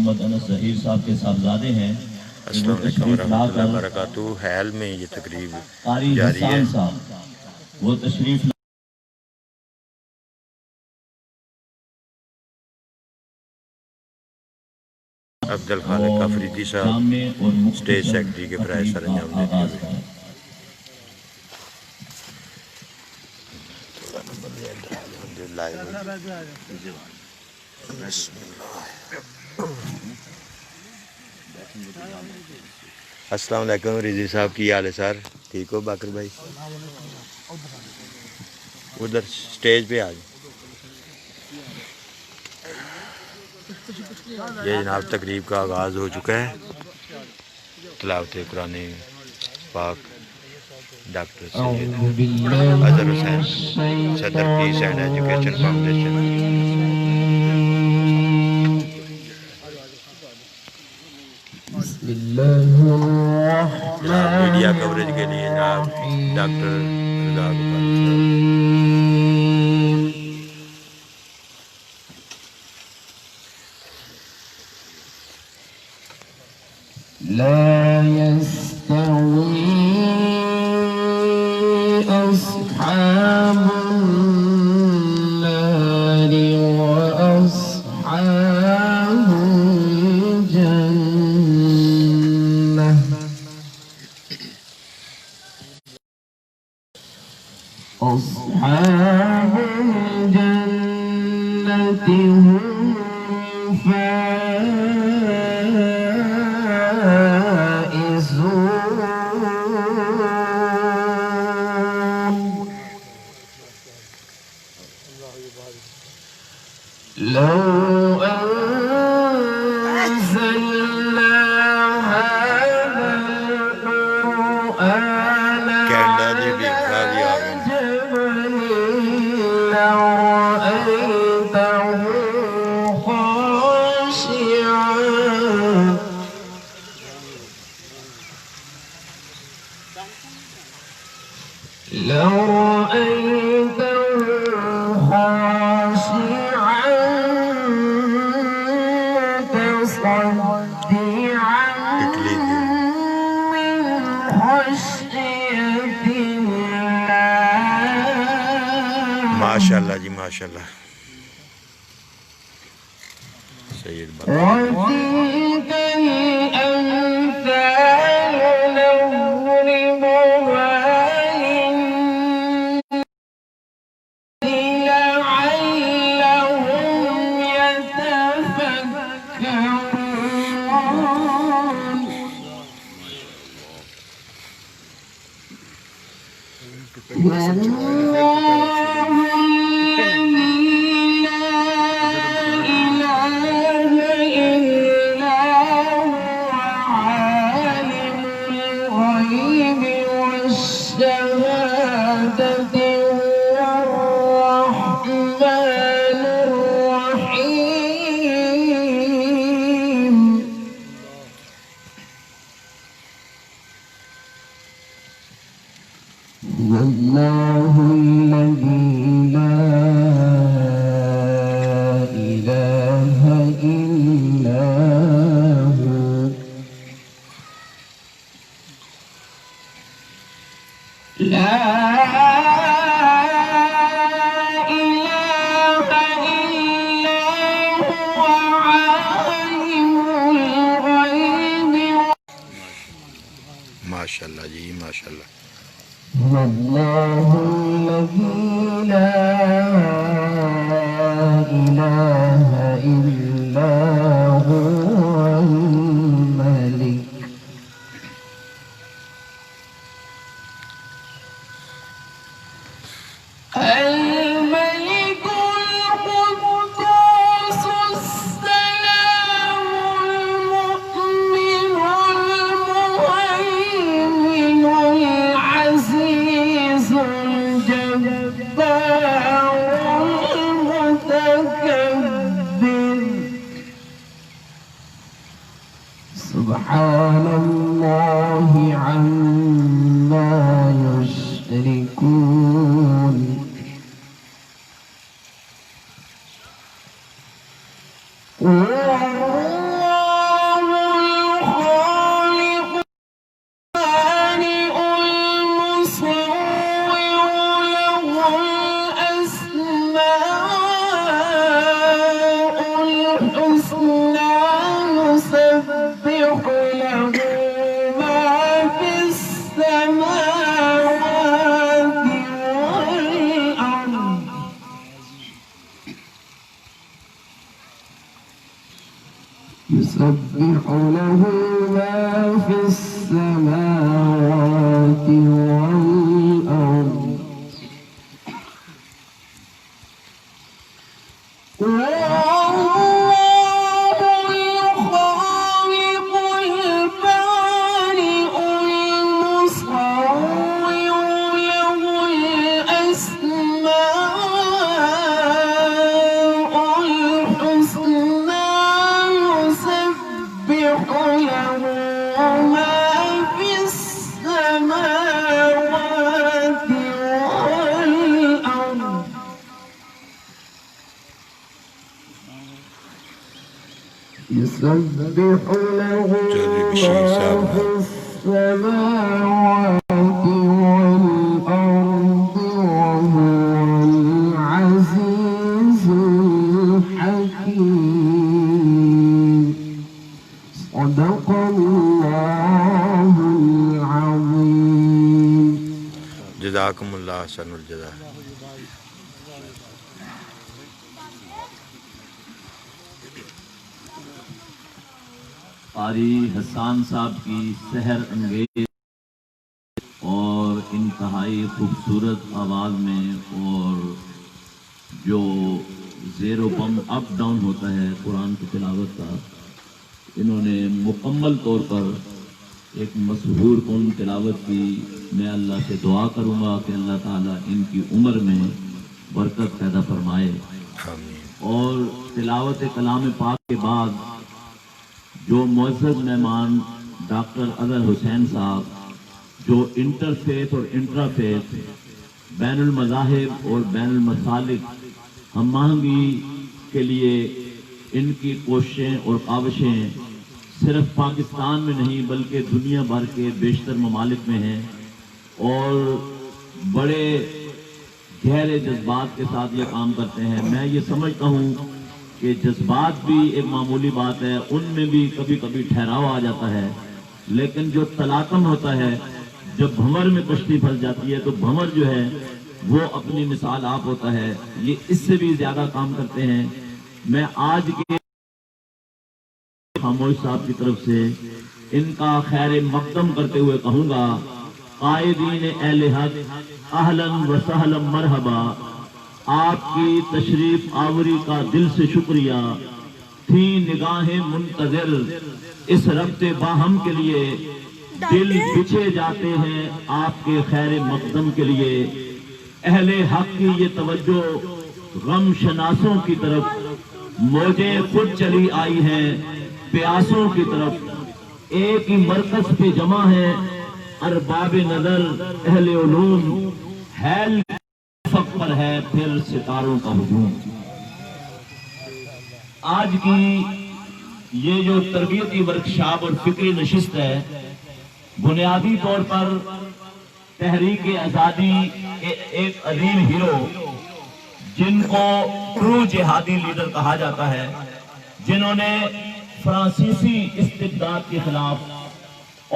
محمد انس ظہیر صاحب کے صاحبزادے ہیں. السلام علیکم ورحمۃ اللہ وبرکاتہ. حیل میں یہ تقریب قاری جاری ہے. حسان صاحب وہ تشریف عبد الخالق افریدی صاحب اسٹیج سیکرٹری کے فرائض سر انجام دیتے ہوئے. السلام علیکم رضی صاحب کی حال ہے سر؟ ٹھیک ہو باقر بھائی؟ ادھر سٹیج پہ آ جائیں. یہ جناب تقریب کا آغاز ہو چکا ہے. تلاوت قرآن پاک ڈاکٹر سید اظہر حسین صدر پیس اینڈ ایجوکیشن فاؤنڈیشن. جناب میڈیا کوریج کے لیے جناب ڈاکٹر رضا غفاری لا يستوي أصحاب النار وأصحاب الجنة أصحاب الجنة هم لو أنزلنا هذا القرآن على جبل لرأيته خاشعا ماشاء اللہ جی ماشاء اللہ. سید بات وتلك الأمثال نضربها للناس لعلهم يتفكرون. الله الذي لا إله إلا هو لا إله إلا هو عالم الغيب. ماشاء اللہ جی ماشاء اللہ. والله الذي لا إله إلا هو الملك الملك القدوس السلام المؤمن المهيمن العزيز الجبار المتكبر. سبحان الله عما يشركون. هو الحسنى يسبح له ما في السماوات والأرض يسبح له ما في السماوات والأرض والله الخالق البارئ المصور له الأسماء الحسنى يسبح له ما في السماوات والأرض يسبح له چودھری ما بشیر صاحب في السماوات والأرض وهو العزيز الحكيم صدق الله العظيم جزاکم اللہ احسن الجزا. قاری حسان صاحب کی سحر انگیز اور انتہائی خوبصورت آواز میں اور جو زیر و بم اپ ڈاؤن ہوتا ہے قرآن کی تلاوت کا، انہوں نے مکمل طور پر ایک مسحور کن تلاوت کی. میں اللہ سے دعا کروں گا کہ اللہ تعالیٰ ان کی عمر میں برکت پیدا فرمائے. آمین. اور تلاوت کلام پاک کے بعد جو معزز مہمان ڈاکٹر اظہر حسین صاحب، جو انٹرفیتھ اور انٹرافیتھ، بین المذاہب اور بین المسالک ہم آہنگی کے لیے ان کی کوششیں اور کاوشیں صرف پاکستان میں نہیں بلکہ دنیا بھر کے بیشتر ممالک میں ہیں، اور بڑے گہرے جذبات کے ساتھ یہ کام کرتے ہیں. میں یہ سمجھتا ہوں کہ جذبات بھی ایک معمولی بات ہے، ان میں بھی کبھی کبھی ٹھہراؤ آ جاتا ہے، لیکن جو تلاطم ہوتا ہے، جب بھنور میں کشتی پھنس جاتی ہے تو بھنور جو ہے وہ اپنی مثال آپ ہوتا ہے. یہ اس سے بھی زیادہ کام کرتے ہیں. میں آج کے خاموش صاحب کی طرف سے ان کا خیر مقدم کرتے ہوئے کہوں گا، قائدین اہل حق اہلاً و سہلاً مرحبا. آپ کی تشریف آوری کا دل سے شکریہ. تھی نگاہیں منتظر اس ربط باہم کے لیے، دل بچھے جاتے ہیں آپ کے خیر مقدم کے لیے. اہل حق کی یہ توجہ غم شناسوں کی طرف، موجیں خود چلی آئی ہیں پیاسوں کی طرف. ایک ہی مرکز پہ جمع ہے ارباب نظر اہل علوم، حیل افق پر ہے پھر ستاروں کا ہجوم. آج کی یہ جو تربیتی ورکشاپ اور فکری نشست ہے، بنیادی طور پر تحریک آزادی کے ایک عظیم ہیرو جن کو ٹرو جہادی لیڈر کہا جاتا ہے، جنہوں نے فرانسیسی استبداد کے خلاف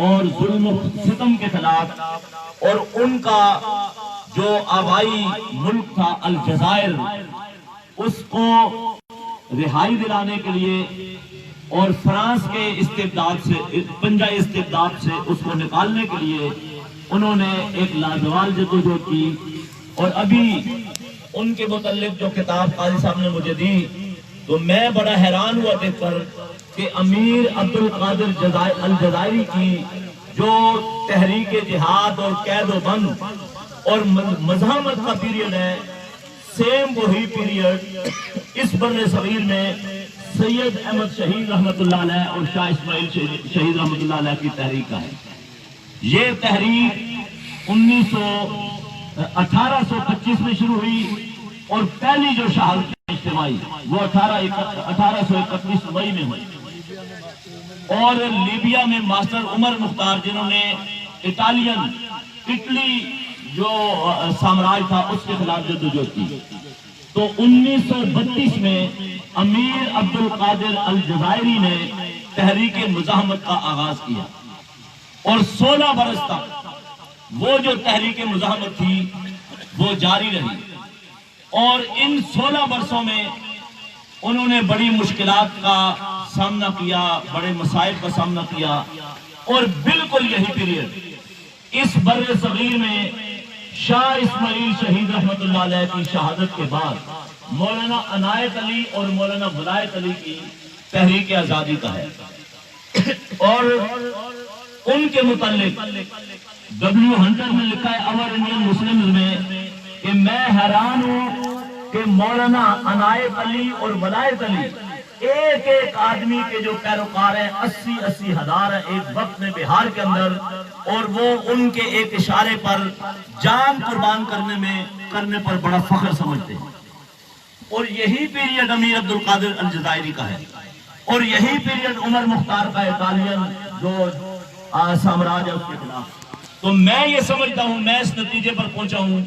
اور ظلم و ستم کے خلاف، اور ان کا جو آبائی ملک تھا الجزائر، اس کو رہائی دلانے کے لیے اور فرانس کے استبداد سے، پنجہ استبداد سے اس کو نکالنے کے لیے انہوں نے ایک لازوال جدوجہد کی. اور ابھی ان کے متعلق جو کتاب قاضی صاحب نے مجھے دی تو میں بڑا حیران ہوا دیکھ کر کہ امیر عبد القادر الجزائری کی جو تحریک جہاد اور قید و بند اور مزاحمت کا پیریڈ ہے، سیم وہی پیریڈ اس بر صغیر میں سید احمد شہید رحمت اللہ علیہ اور شاہ اسماعیل شہید رحمت اللہ علیہ کی تحریک کا ہے. یہ تحریک 1825 میں شروع ہوئی اور پہلی جو شہادت اجتماعی وہ 1831 مئی میں ہوئی. اور لیبیا میں ماسٹر عمر مختار جنہوں نے اٹلی جو سامراج تھا اس کے خلاف جدوجہد کی، تو 1932 میں امیر عبد القادر الجزائری نے تحریک مزاحمت کا آغاز کیا اور 16 برس تک وہ جو تحریک مزاحمت تھی وہ جاری رہی، اور ان 16 برسوں میں انہوں نے بڑی مشکلات کا سامنا کیا، بڑے مسائل کا سامنا کیا، اور بالکل یہی پیریڈ اس بر صغیر میں شاہ اسماعیل شہید رحمت اللہ علیہ کی شہادت کے بعد مولانا عنایت علی اور مولانا ولایت علی کی تحریک آزادی کا ہے۔ اور ان کے متعلق ڈبلیو ہنٹر نے لکھا ہے اور انڈین مسلمز میں کہ میں حیران ہوں کہ مولانا عنایت علی اور ولایت علی ایک ایک آدمی کے جو پیروکار ہیں 80 ہزار ہیں ایک وقت میں بہار کے اندر، اور وہ ان کے ایک اشارے پر جان قربان کرنے پر بڑا فخر سمجھتے ہیں۔ اور یہی پیریڈ امیر عبد القادر الجزائری کا ہے، اور یہی پیریڈ عمر مختار کا اٹالین جو سامراج ہے اس کے خلاف۔ تو میں یہ سمجھتا ہوں، میں اس نتیجے پر پہنچا ہوں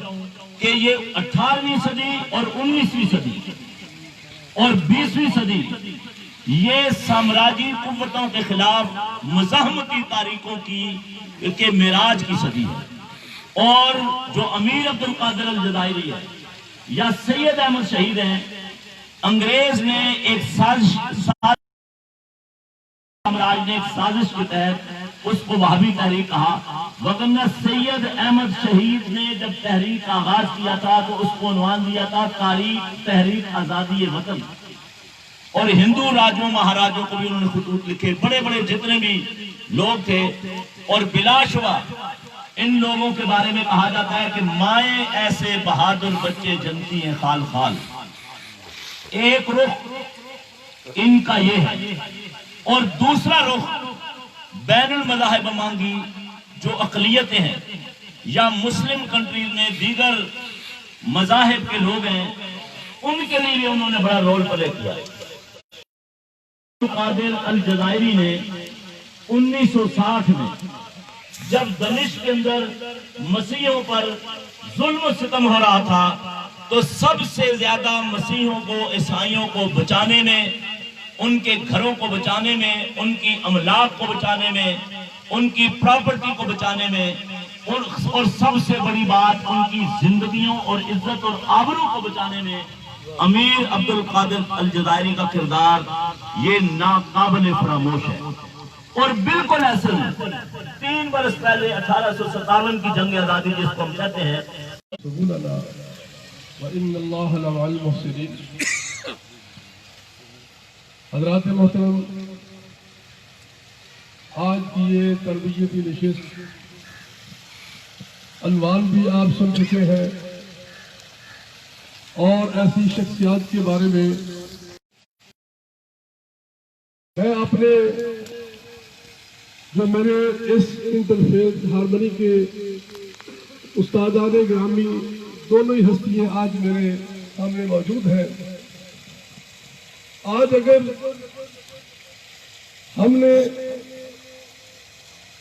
کہ یہ 18ویں صدی اور 19ویں صدی اور 20ویں صدی یہ سامراجی قوتوں کے خلاف مزاحمتی تاریخوں کے معراج کی صدی ہے، اور جو امیر عبد القادر الجزائری ہے یا سید احمد شہید ہیں، انگریز نے ایک سازش سامراج نے ایک سازش کے تحت اس کو وہابی تحریک کہا، وگرنہ سید احمد شہید نے جب تحریک کا آغاز کیا تھا تو اس کو عنوان دیا تھا تحریک آزادی وطن، اور ہندو راجوں مہاراجوں کو بھی انہوں نے خطوط لکھے، بڑے بڑے جتنے بھی لوگ تھے، اور بلا شبہ ان لوگوں کے بارے میں کہا جاتا ہے کہ مائیں ایسے بہادر بچے جنتی ہیں خال خال۔ ایک رخ ان کا یہ ہے، اور دوسرا رخ بین المذاہب مانگی جو اقلیتیں ہیں یا مسلم کنٹریز میں دیگر مذاہب کے لوگ ہیں، ان کے لیے بھی انہوں نے بڑا رول پلے کیا۔ قادر الجزائری نے 1960 میں جب دمشق کے اندر مسیحیوں پر ظلم و ستم ہو رہا تھا تو سب سے زیادہ مسیحیوں کو، عیسائیوں کو بچانے میں، ان کے گھروں کو بچانے میں، ان کی املاک کو بچانے میں، ان کی پراپرٹی کو بچانے میں، اور سب سے بڑی بات ان کی زندگیوں اور عزت اور آبرو کو بچانے میں امیر عبد القادر الجزائری کا کردار یہ ناقابل فراموش ہے۔ اور بالکل ایسے 3 برس پہلے 1857 کی جنگ آزادی جس کو ہم کہتے ہیں، وَإِنَّ اللَّهَ لَمَعَ الْمُحْسِنِينَ۔ حضرات محترم، آج کی یہ تربیتی نشست عنوان بھی آپ سن چکے ہیں، اور ایسی شخصیات کے بارے میں اپنے جو میرے اس انٹرفیس ہارمنی کے استادان گرامی دونوں ہی ہستیاں آج میرے سامنے موجود ہیں۔ آج اگر ہم نے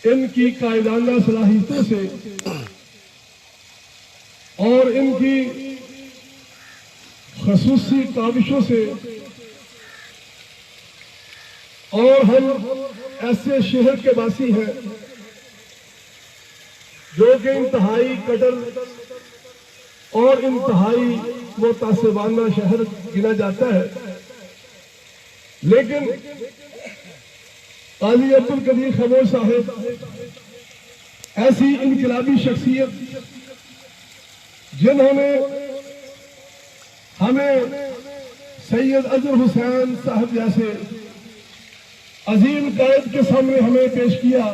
ان کی قائدانہ صلاحیتوں سے اور ان کی خصوصی کاوشوں سے، اور ہم ایسے شہر کے باسی ہیں جو کہ انتہائی کٹر اور انتہائی متعصبانہ شہر گنا جاتا ہے، لیکن قاضی عبد القدیر خموش صاحب ایسی انقلابی شخصیت جنہوں نے ہمیں سید اظہر حسین صاحب جیسے عظیم قائد کے سامنے ہمیں پیش کیا،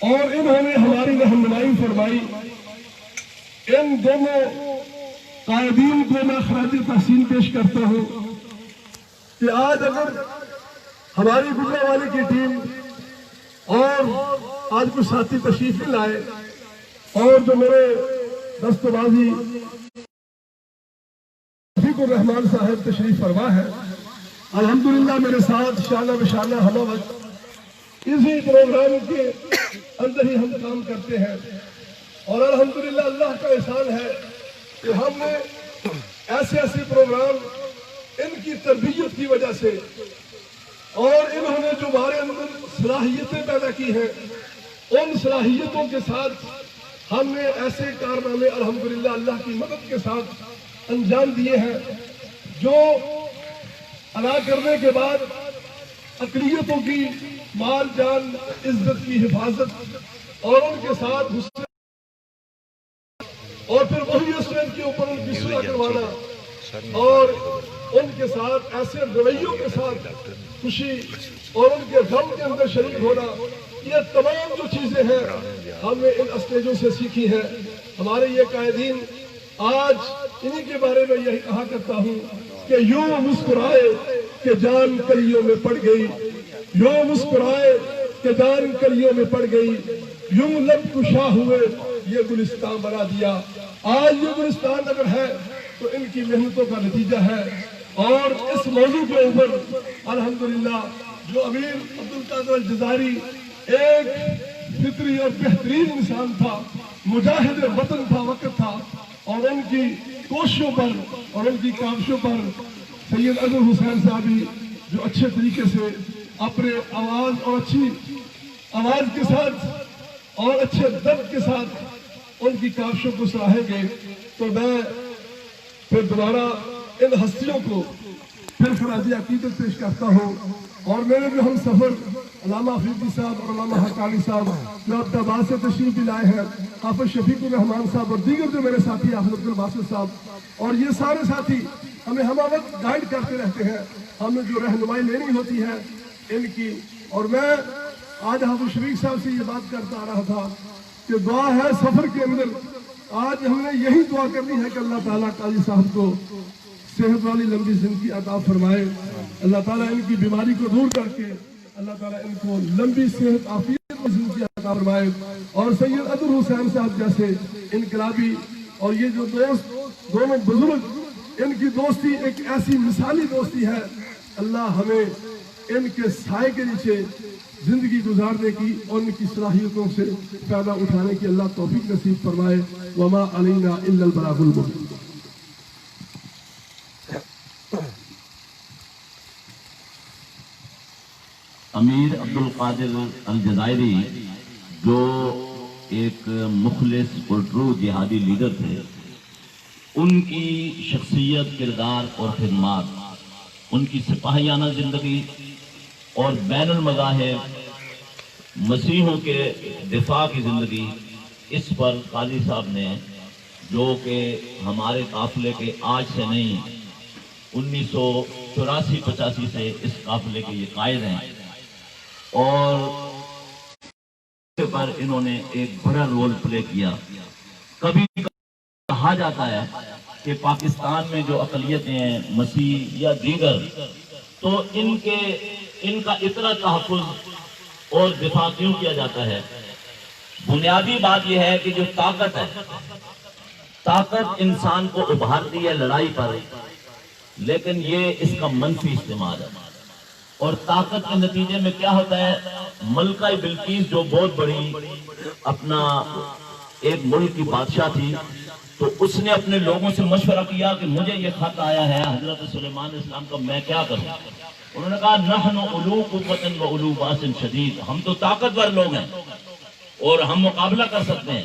اور انہوں نے ہماری رہنمائی فرمائی۔ ان دونوں قائدین کو میں خراج تحسین پیش کرتا ہوں کہ آج اگر ہماری گجرا والی کی ٹیم اور آج کچھ ساتھی تشریف بھی لائے، اور جو میرے دستبازی رفیق الرحمان صاحب تشریف فرما ہے، الحمدللہ میرے ساتھ شانہ بشانہ ہمہ وقت اسی پروگرام کے اندر ہی ہم کام کرتے ہیں، اور الحمدللہ اللہ کا احسان ہے کہ ہم نے ایسے پروگرام ان کی تربیت کی وجہ سے اور انہوں نے جو ہمارے اندر صلاحیتیں پیدا کی ہیں، ان صلاحیتوں کے ساتھ ہم نے ایسے کارنامے الحمدللہ اللہ کی مدد کے ساتھ انجام دیے ہیں جو ادا کرنے کے بعد اقلیتوں کی مال جان عزت کی حفاظت اور ان کے ساتھ حسن اور پھر وہی اسٹینڈ کے اوپر ان کی صلح کروانا اور ان کے ساتھ ایسے رویوں کے ساتھ خوشی اور ان کے غم کے اندر شریک ہونا، یہ تمام جو چیزیں ہیں ہم نے ان اسٹیجوں سے سیکھی ہیں۔ ہمارے یہ قائدین آج انہی کے بارے میں یہی کہا کرتا ہوں کہ یوں مسکرائے کہ جان کلیوں میں پڑ گئی، یوں مسکرائے کہ جان کلیوں میں پڑ گئی، یوں لب کشا ہوئے یہ گلستان بنا دیا۔ آج یہ گلستان اگر ہے تو ان کی محنتوں کا نتیجہ ہے۔ اور اس موضوع کے اوپر الحمدللہ جو امیر عبدالقادر الجزائری ایک فطری اور بہترین انسان تھا، مجاہد وطن تھا، وقت تھا، اور ان کی کوششوں پر اور ان کی کاوشوں پر سید اظہر حسین صاحبی جو اچھے طریقے سے اپنے آواز اور اچھی آواز کے ساتھ اور اچھے درد کے ساتھ ان کی کاوشوں کو سراہیں گے، تو میں پھر دوبارہ ان ہستیوں کو پھر خراج عقیدت پیش کرتا ہوں۔ اور میرے جو ہم سفر علامہ افریدی صاحب اور علامہ حقانی صاحب جو عبد آباد سے تشریف بھی لائے ہیں، حافظ شفیق الرحمان صاحب اور دیگر جو میرے ساتھی حافظ عبد الباسط صاحب اور یہ سارے ساتھی ہمیں ہم وقت گائیڈ کرتے رہتے ہیں، ہمیں جو رہنمائی لینی ہوتی ہے ان کی۔ اور میں آج حافظ شفیق صاحب سے یہ بات کرتا آ رہا تھا کہ دعا ہے سفر کے اندر، آج ہم نے یہی دعا کرنی ہے کہ اللہ تعالیٰ قاضی صاحب کو صحت والی لمبی زندگی عطا فرمائے، اللہ تعالیٰ ان کی بیماری کو دور کر کے اللہ تعالیٰ ان کو لمبی صحت عافیت کی زندگی عطا فرمائے، اور سید اظہر حسین صاحب جیسے انقلابی اور یہ جو دوست دونوں بزرگ ان کی دوستی ایک ایسی مثالی دوستی ہے، اللہ ہمیں ان کے سائے کے نیچے زندگی گزارنے کی اور ان کی صلاحیتوں سے فائدہ اٹھانے کی اللہ توفیق نصیب فرمائے۔ وما علینا الا البلاغ المبین۔ امیر عبدالقادر الجزائری جو ایک مخلص اور ٹرو جہادی لیڈر تھے، ان کی شخصیت، کردار اور خدمات، ان کی سپاہیانہ زندگی اور بین المذاہب مسیحوں کے دفاع کی زندگی، اس پر قاضی صاحب نے جو کہ ہمارے قافلے کے آج سے نہیں 1984-85 سے اس قافلے کے یہ قائد ہیں، اور پر انہوں نے ایک بڑا رول پلے کیا۔ کبھی کہا جاتا ہے کہ پاکستان میں جو اقلیتیں ہیں مسیح یا دیگر، تو ان کا اتنا تحفظ اور دفاع کیوں کیا جاتا ہے؟ بنیادی بات یہ ہے کہ جو طاقت ہے، طاقت انسان کو ابھارتی ہے لڑائی پر، لیکن یہ اس کا منفی استعمال ہے، اور طاقت کے نتیجے میں کیا ہوتا ہے؟ ملکہ بلقیس جو بہت بڑی اپنا ایک ملک کی بادشاہ تھی، تو اس نے اپنے لوگوں سے مشورہ کیا کہ مجھے یہ خط آیا ہے حضرت سلیمان علیہ السلام کا، میں کیا کروں؟ انہوں نے کہا نحن علو قوت و علو باس شدید، ہم تو طاقتور لوگ ہیں اور ہم مقابلہ کر سکتے ہیں،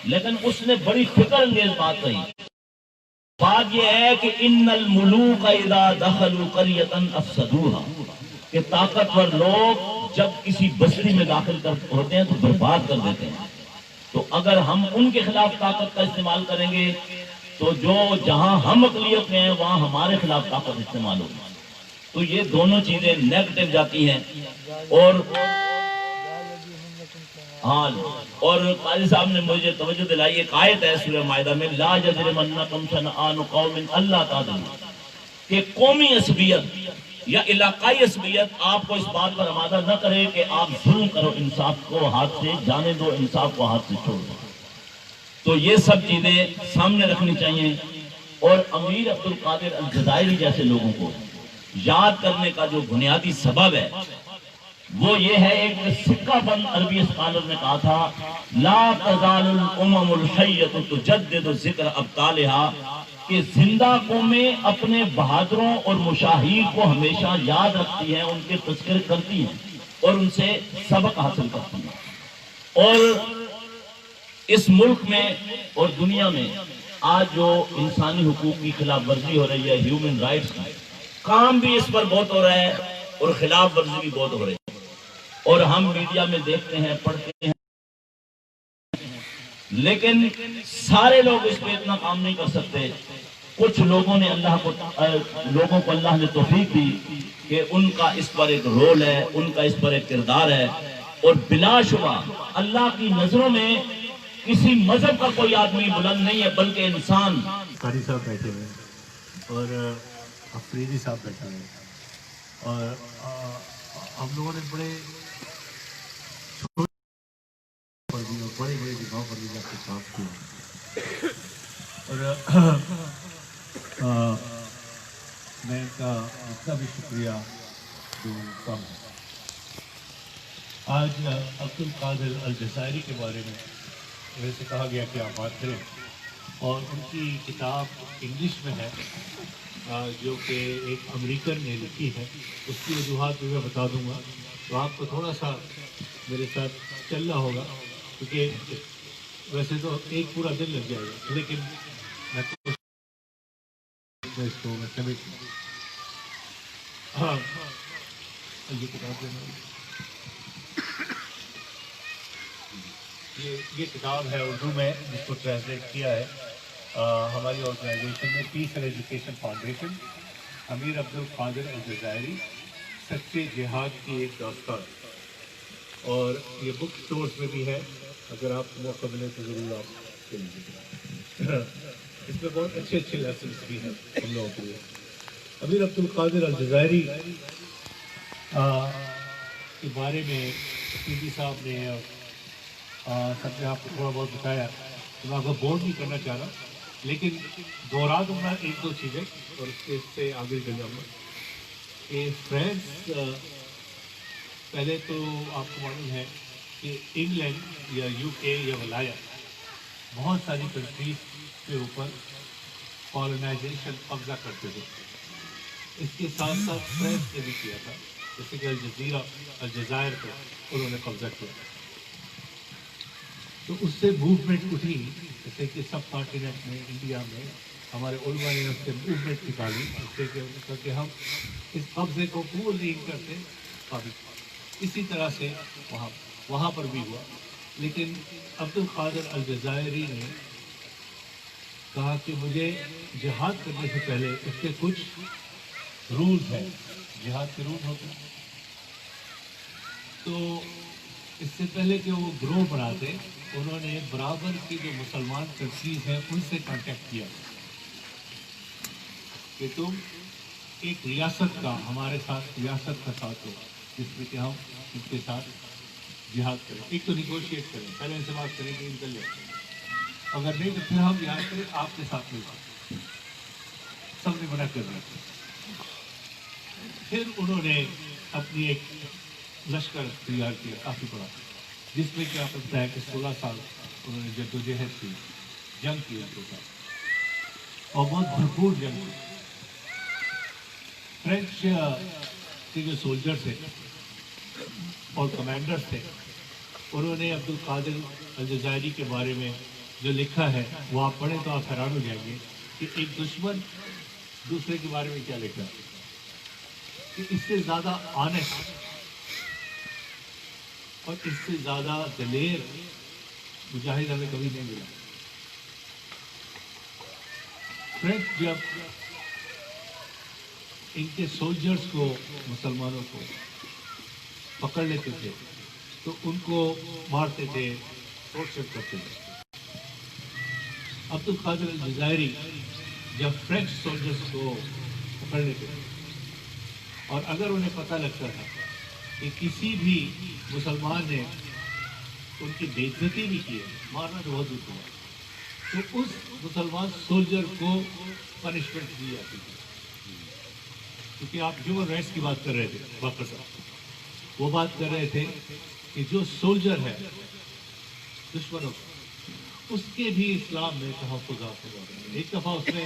لیکن اس نے بڑی فکر انگیز بات کہی۔ بات یہ ہے کہ ان الملوک اذا دخلوا قریۃ افسدوها، کہ طاقتور لوگ جب کسی بستی میں داخل ہوتے ہیں تو برباد کر دیتے ہیں۔ تو اگر ہم ان کے خلاف طاقت کا استعمال کریں گے تو جہاں ہم اقلیت میں ہیں وہاں ہمارے خلاف طاقت استعمال ہوگی، تو یہ دونوں چیزیں نیگیٹو جاتی ہیں۔ اور قاضی صاحب نے مجھے توجہ دلائی، ایک آیت ہے سورہ مائدہ میں، لا یجرمنکم شنآن قوم الا تعدلوا، کہ قومی عصبیت یا علاقائی عصبیت آپ کو اس بات پر آمادہ نہ کرے کہ آپ ظلم کرو، انصاف کو ہاتھ سے جانے دو، انصاف کو ہاتھ سے چھوڑ دو۔ تو یہ سب چیزیں سامنے رکھنی چاہیے، اور امیر عبدالقادر الجزائری جیسے لوگوں کو یاد کرنے کا جو بنیادی سبب ہے وہ یہ ہے، ایک سکہ بند عربی اسکالر نے کہا تھا لا تزال الامم الحیۃ تجدد ذکر ابطالها کہ زندہ قومیں اپنے بہادروں اور مشاہیر کو ہمیشہ یاد رکھتی ہیں، ان کے تذکرے کرتی ہیں اور ان سے سبق حاصل کرتی ہیں۔ اور اس ملک میں اور دنیا میں آج جو انسانی حقوق کی خلاف ورزی ہو رہی ہے، ہیومن رائٹس کی کام بھی اس پر بہت ہو رہا ہے اور خلاف ورزی بھی بہت ہو رہی ہے، اور ہم میڈیا میں دیکھتے ہیں، پڑھتے ہیں، لیکن سارے لوگ اس پہ اتنا کام نہیں کر سکتے۔ کچھ لوگوں نے لوگوں کو اللہ نے توفیق دی کہ ان کا اس پر ایک رول ہے، ان کا اس پر ایک کردار ہے، اور بلا شبہ اللہ کی نظروں میں کسی مذہب کا کوئی آدمی بلند نہیں ہے، بلکہ انسان۔ قاری صاحب بیٹھے ہوئے ہیں اور افریدی صاحب بیٹھے ہوئے ہیں، اور ہم لوگوں نے بڑے پر بھی اور بڑی بڑی جگہوں پر بھی جا کے کام کیا، اور میں ان کا اتنا بھی شکریہ جو کم ہے۔ آج عبد القادر الجزائری کے بارے میں ویسے کہا گیا کہ آپ بات کریں، اور ان کی کتاب انگلش میں ہے جو کہ ایک امریکن نے لکھی ہے، اس کی وجوہات بھی میں بتا دوں گا، تو آپ کو تھوڑا سا میرے ساتھ چلنا ہوگا، کیونکہ ویسے تو ایک پورا دن لگ جائے گا، لیکن میں اس کو میں سمجھ ہاں یہ کتاب یہ کتاب ہے اردو میں، جس کو ٹرانسلیٹ کیا ہے ہماری آرگنائزیشن میں، پیس اینڈ ایجوکیشن فاؤنڈیشن، امیر عبد القادر الجزائری، سچے جہاد کی ایک داستان، اور یہ بک اسٹورس میں بھی ہے، اگر آپ کو موقع ملے تو ضرور آپ لے لیجیے۔ اس میں بہت اچھے اچھے لیسنس بھی ہیں ہم لوگوں کے لیے۔ امیر عبد القادر الجزائری کے بارے میں افریدی صاحب نے سب نے آپ کو تھوڑا بہت بتایا، تو میں آپ کو بور نہیں کرنا چاہ رہا، لیکن دوہرا دوں گا ایک دو چیزیں اور اس سے آگے چل جاؤں گا کہ فرانس، پہلے تو آپ کو معلوم ہے کہ انگلینڈ یا یو کے یا ولایت بہت ساری کنٹریز کے اوپر کالونائزیشن قبضہ کرتے تھے، اس کے ساتھ ساتھ فرانس نے بھی کیا تھا، جیسے کہ الجزیرہ الجزائر پر انہوں نے قبضہ کیا، تو اس سے موومنٹ اٹھی، جیسے کہ سب کانٹیننٹ میں، انڈیا میں ہمارے علماء نے اس سے موومنٹ نکالی، جس سے کہ ہم اس قبضے کو قبول نہیں کرتے قابل۔ اسی طرح سے وہاں پر بھی ہوا، لیکن عبد القادر الجزائری نے کہا کہ مجھے جہاد کرنے سے پہلے اس کے کچھ رولز ہیں، جہاد کے رول ہوتے ہیں، تو اس سے پہلے کہ وہ گروہ بناتے، انہوں نے برابر کی جو مسلمان کنٹریز ہیں ان سے کانٹیکٹ کیا کہ تم ایک ریاست کا، ہمارے ساتھ ریاست کا ساتھ ہو، جس میں کہ ہم ان کے ساتھ جہاد کریں، ایک تو نیگوشیٹ کریں، پہلے ان سے بات کریں کہ ان کا لیں، اگر نہیں تو پھر ہم جہاد کریں آپ کے ساتھ مل جائیں، سب نے منع کر دیا۔ پھر انہوں نے اپنی ایک لشکر تیار کیا کافی بڑا، جس میں کیا پتا ہے کہ 16 سال انہوں نے جدوجہد کی، جنگ کی ان کے ساتھ، اور بہت بھرپور جنگ کی۔ فرینچ کے جو سولجر تھے اور کمانڈر تھے، انہوں نے عبد القادر الجزائری کے بارے میں جو لکھا ہے وہ آپ پڑھیں تو آپ حیران ہو جائیں گے کہ ایک دشمن دوسرے کے بارے میں کیا لکھا ہے، کہ اس سے زیادہ آنےسٹ اور اس سے زیادہ دلیر مجاہد ہمیں کبھی نہیں ملا۔ فرینچ جب ان کے سولجرز کو، مسلمانوں کو پکڑ لیتے تھے تو ان کو مارتے تھے، ٹارچر کرتے تھے۔ عبد القادر الجزائری جب فرینچ سولجرز کو پکڑ لیتے تھے اور اگر انہیں پتہ لگتا تھا کہ کسی بھی مسلمان نے ان کی بے عزتی بھی کی ہے، مارنا تو بہت دور ہوا، تو اس مسلمان سولجر کو پنشمنٹ دی جاتی تھی، کیونکہ آپ ہیومن رائٹس کی بات کر رہے تھے باقر صاحب، وہ بات کر رہے تھے کہ جو سولجر ہے دشمنوں اس کے بھی اسلام میں تحفظات ہو جاتے ہیں۔ ایک دفعہ اس نے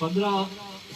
15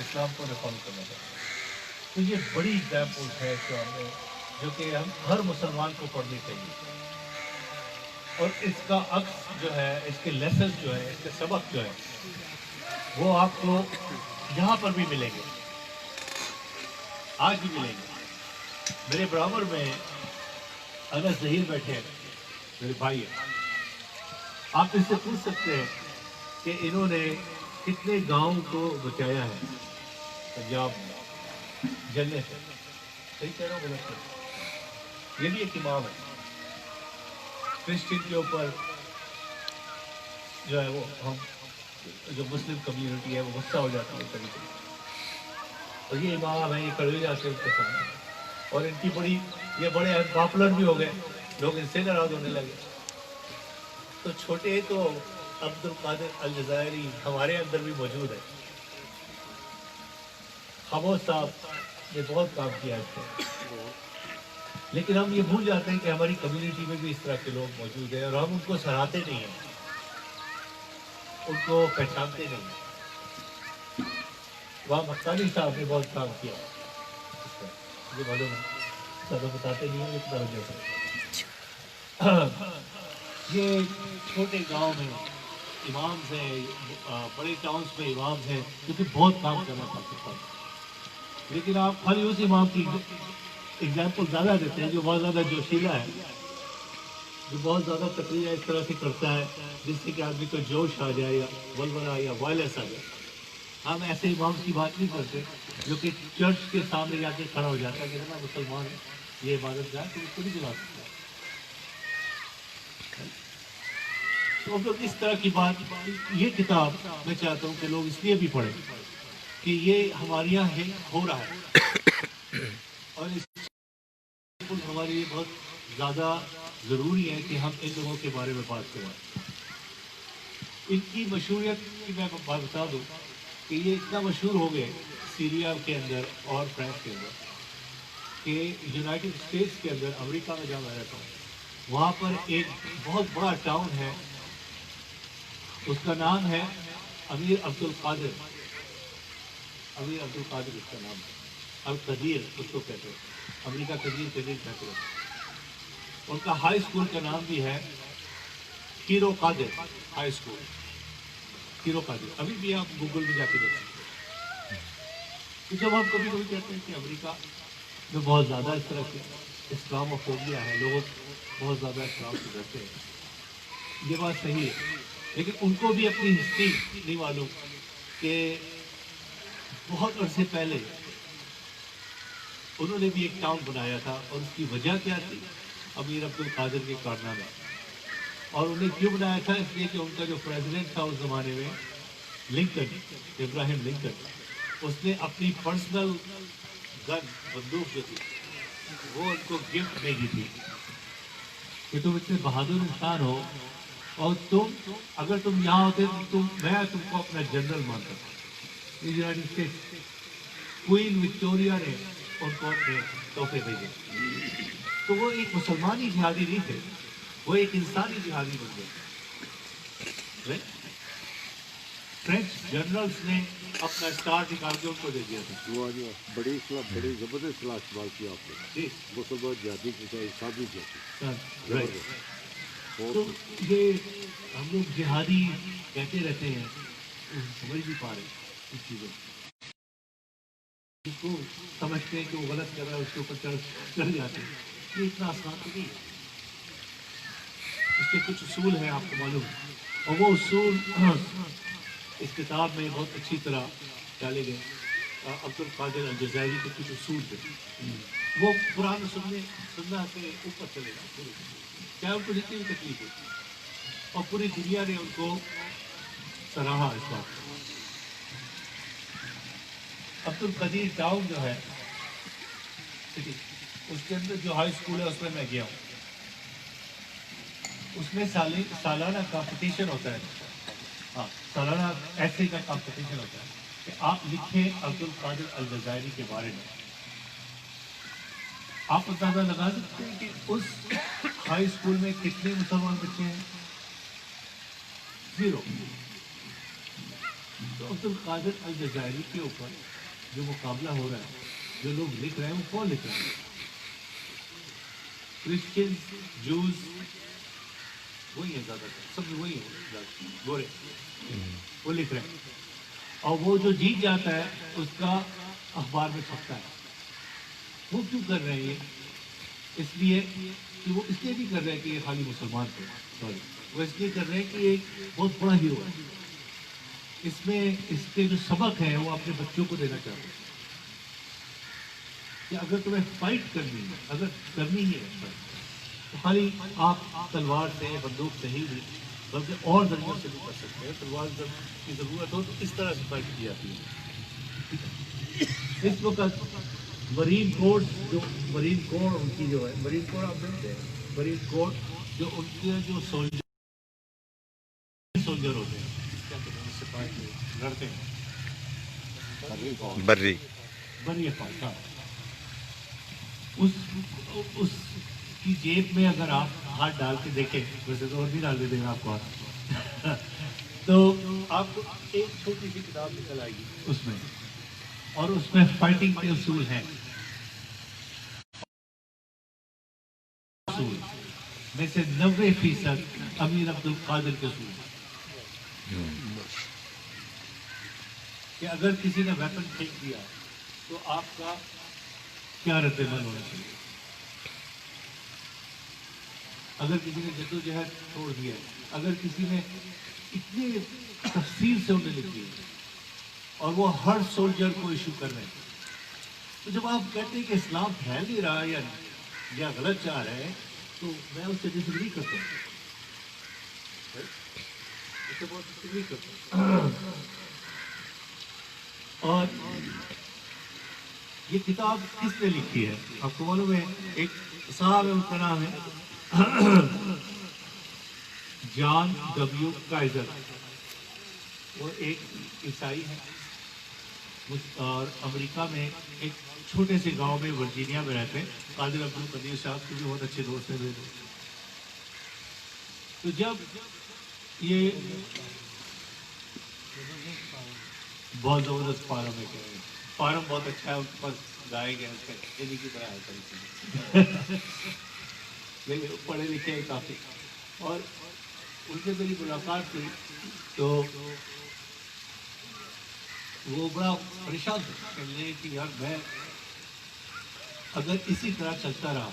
اسلام کو فالو کرنا چاہتے ہیں. تو یہ بڑی ایگزامپل ہے جو کہ ہم ہر مسلمان کو پڑھنی چاہیے. اور اس کا عکس جو ہے، اس کے لیسنس جو ہے، اس کے سبق جو ہے، وہ آپ کو یہاں پر بھی ملیں گے، آج بھی ملیں گے. میرے برابر میں انس ظہیر بیٹھے ہیں، میرے بھائی ہیں. آپ اس سے پوچھ سکتے ہیں کہ انہوں نے کتنے گاؤں کو بچایا ہے پنجاب میں جلنے سے. صحیح کہہ رہا ہوں غلط ہے؟ یہ بھی ایک امام ہے. کرسچن کے اوپر جو ہے وہ ہم جو مسلم کمیونٹی ہے وہ غصہ ہو جاتی ہے کبھی کبھی. اور یہ امام ہیں، یہ کڑوے جاتے ہیں ان کے سامنے، اور ان کی بڑی یہ بڑے پاپولر بھی ہو گئے، لوگ ان سے ناراض ہونے لگے. تو چھوٹے تو عبد القادر الجزائری ہمارے اندر بھی موجود ہے. خاموش صاحب نے بہت کام کیا اس پہ، لیکن ہم یہ بھول جاتے ہیں کہ ہماری کمیونٹی میں بھی اس طرح کے لوگ موجود ہیں، اور ہم ان کو سراہتے نہیں ہیں، ان کو پہچانتے نہیں ہیں. وہاں مختاری صاحب نے بہت کام کیا اس پر، مجھے معلوم ہے، زیادہ بتاتے نہیں ہیں اتنا وجہ سے. یہ چھوٹے گاؤں میں امامز ہیں، بڑے ٹاؤنس میں امامز ہیں جو کہ بہت کام کرنا چاہتے ہیں. لیکن آپ خالی اس امام کی ایگزامپل زیادہ دیتے ہیں جو بہت زیادہ جوشیلا ہے، جو بہت زیادہ تقریر اس طرح سے کرتا ہے جس سے کہ آدمی کو جوش آ جائے یا ولولہ یا وائلنس آ جائے. ہم ایسے امام کی بات نہیں کرتے جو کہ چرچ کے سامنے جا کے کھڑا ہو جاتا ہے کہ نا مسلمان ہے، یہ عبادت گاہ تو اس کو نہیں جلا سکتا. تو ہم لوگ اس طرح کی بات، یہ کتاب میں چاہتا ہوں کہ لوگ اس لیے بھی پڑھیں کہ یہ ہمارے یہاں ہو رہا ہے، اور اس ہمارے لیے بہت زیادہ ضروری ہے کہ ہم ان لوگوں کے بارے میں بات کریں. ان کی مشہوریت کی میں بات بتا دوں کہ یہ اتنا مشہور ہو گئے سیریا کے اندر اور فرانس کے اندر کہ یونائٹڈ اسٹیٹس کے اندر، امریکہ میں جہاں میں رہتا ہوں، وہاں پر ایک بہت بڑا ٹاؤن ہے، اس کا نام ہے امیر عبد القادر. امیر عبد القادر اس کا نام ہے، القدیر اس کو کہتے ہیں، امریکہ قدیر کہتے ہیں. ان کا ہائی اسکول کا نام بھی ہے ہیرو قادر ہائی اسکول، ہیرو قادر. ابھی بھی آپ گوگل میں جا کے دیکھ سکتے ہیں. تو جب ہم کبھی کبھی کہتے ہیں کہ امریکہ میں بہت زیادہ اس طرح سے اسلام و فوبیا ہے، لوگ بہت زیادہ اسلام سے ڈرتے ہیں، یہ بات صحیح ہے. لیکن ان کو بھی اپنی ہسٹری نہیں معلوم کہ بہت عرصے پہلے انہوں نے بھی ایک ٹاؤن بنایا تھا، اور اس کی وجہ کیا تھی؟ امیر عبد القادر کے کارنامے. اور انہیں کیوں بنایا تھا؟ اس لیے کہ ان کا جو پریزیڈنٹ تھا اس زمانے میں، لنکن، ابراہیم لنکن، اس نے اپنی پرسنل گن، بندوق جو تھی، وہ ان کو گفٹ بھیجی تھی کہ تم اتنے بہادر انسان ہو، اور اگر تم یہاں ہوتے تو میں تم کو اپنا جنرل مانتا تھا. یونائٹڈ اسٹیٹس کوئین وکٹوریا نے ان کو اپنے تحفے بھیجے. تو وہ ایک مسلمانی جہادی نہیں تھے، وہ ایک انسانی جہادی بن گئے. فرینچ جنرلز نے اپنا اسٹار نکال کے ان کو دے دیا تھا. بڑی زبردست کلاس استعمال کیا آپ نے، مسلمان جہادی کی چاہیے سادی جاتی. تو یہ ہم لوگ جہادی کہتے رہتے ہیں، سمجھ نہیں پا رہے اس چیزوں اس کو سمجھتے ہیں کہ وہ غلط کر رہا ہے، اس کے اوپر چڑھ جاتے ہیں. یہ اتنا آسان تو نہیں، اس کے کچھ اصول ہیں آپ کو معلوم ہے، اور وہ اصول اس کتاب میں بہت اچھی طرح ڈالے گئے. عبد القادر الجزائری کے کچھ اصول تھے، وہ قرآن سننا سے اوپر چلے گا، چاہے ان کو جتنی بھی تکلیف ہوتی، اور پوری دنیا نے ان کو سراہا اس بات. عبد القدیر ٹاؤن جو ہے اس کے اندر جو ہائی اسکول ہے اس میں گیا ہوں. اس میں سالانہ کمپٹیشن ہوتا ہے، ہاں سالانہ ایسے کا کمپٹیشن ہوتا ہے کہ آپ لکھیں عبد القادر الجزائری کے بارے میں. آپ اندازہ لگا سکتے ہیں کہ اس ہائی اسکول میں کتنے مسلمان بچے ہیں؟ 0. تو عبد القادر الجزائری کے اوپر جو مقابلہ ہو رہا ہے، جو لوگ لکھ رہے ہیں وہ کون لکھ رہے ہیں؟ کرسچن، جوز، وہی ہے زیادہ تر، سب وہی ہے گورے، وہ لکھ رہے ہیں. اور وہ جو جیت جاتا ہے اس کا اخبار میں چھپتا ہے. وہ کیوں کر رہے ہیں یہ؟ اس لیے کہ وہ اس لیے نہیں کر رہے کہ یہ خالی مسلمان تھے، سوری، وہ اس لیے کر رہے ہیں کہ یہ ایک بہت بڑا ہیرو ہے. اس میں اس کے جو سبق ہے وہ اپنے بچوں کو دینا چاہتے ہیں کہ اگر تمہیں فائٹ کرنی ہے، اگر کرنی ہی ہے تو خالی آپ تلوار سے، بندوق سے ہی نہیں بلکہ اور ذریعوں سے بھی کر سکتے ہیں. تلوار کی ضرورت ہو تو اس طرح سے فائٹ کی جاتی ہے. اس وقت مرین کوڈ، جو مرین کوڈ ان کی جو ہے، مرین کوڈ آپ جانتے ہیں، مرین کوڈ جو ان کے جو سولجر ہوتے ہیں، کیا کہتے ہیں، سپاہی جو لڑتے ہیں، برری بری افواج، اس کی جیب میں اگر آپ ہاتھ ڈال کے دیکھیں، ویسے تو اور بھی ڈال دے گا آپ کو ہاتھ، تو آپ کو ایک چھوٹی سی کتاب نکل آئے گی اس میں، اور اس میں فائٹنگ کے اصول ہیں. اصول میں سے 90% امیر عبد القادر کے اصول ہیں کہ اگر کسی نے ویپن پھینک دیا تو آپ کا کیا رد عمل ہونا چاہیے. اگر کسی نے جدوجہد چھوڑ دیا، اگر کسی نے اتنی تفصیل سے انہیں لکھ دی اور وہ ہر سولجر کو ایشو کر رہے ہیں، تو جب آپ کہتے ہیں کہ اسلام پھیل نہیں رہا یا غلط چاہ رہے ہیں، تو میں اس سے ڈس ایگری کرتا ہوں، اس سے بہت ڈس ایگری کرتا ہوں. اور یہ کتاب کس نے لکھی ہے آپ کو معلوم ہے؟ ایک صاحب ہے، ان کا نام ہے جان ڈبلیو کائزر. وہ ایک عیسائی ہے اور امریکہ میں ایک چھوٹے سے گاؤں میں ورجینیا میں رہتے ہیں. قادر عبد القدیر صاحب کے بھی بہت اچھے دوست ہیں. تو جب یہ بہت زبردست فارم ہے، کہ فارم بہت اچھا ہے، ان کے پاس گائے گئے کی طرح ہے لیکن پڑھے لکھے ہیں کافی. اور ان سے میری ملاقات ہوئی تو وہ بڑا پریشان تھا، کہنے لگے کہ یار میں اگر اسی طرح چلتا رہا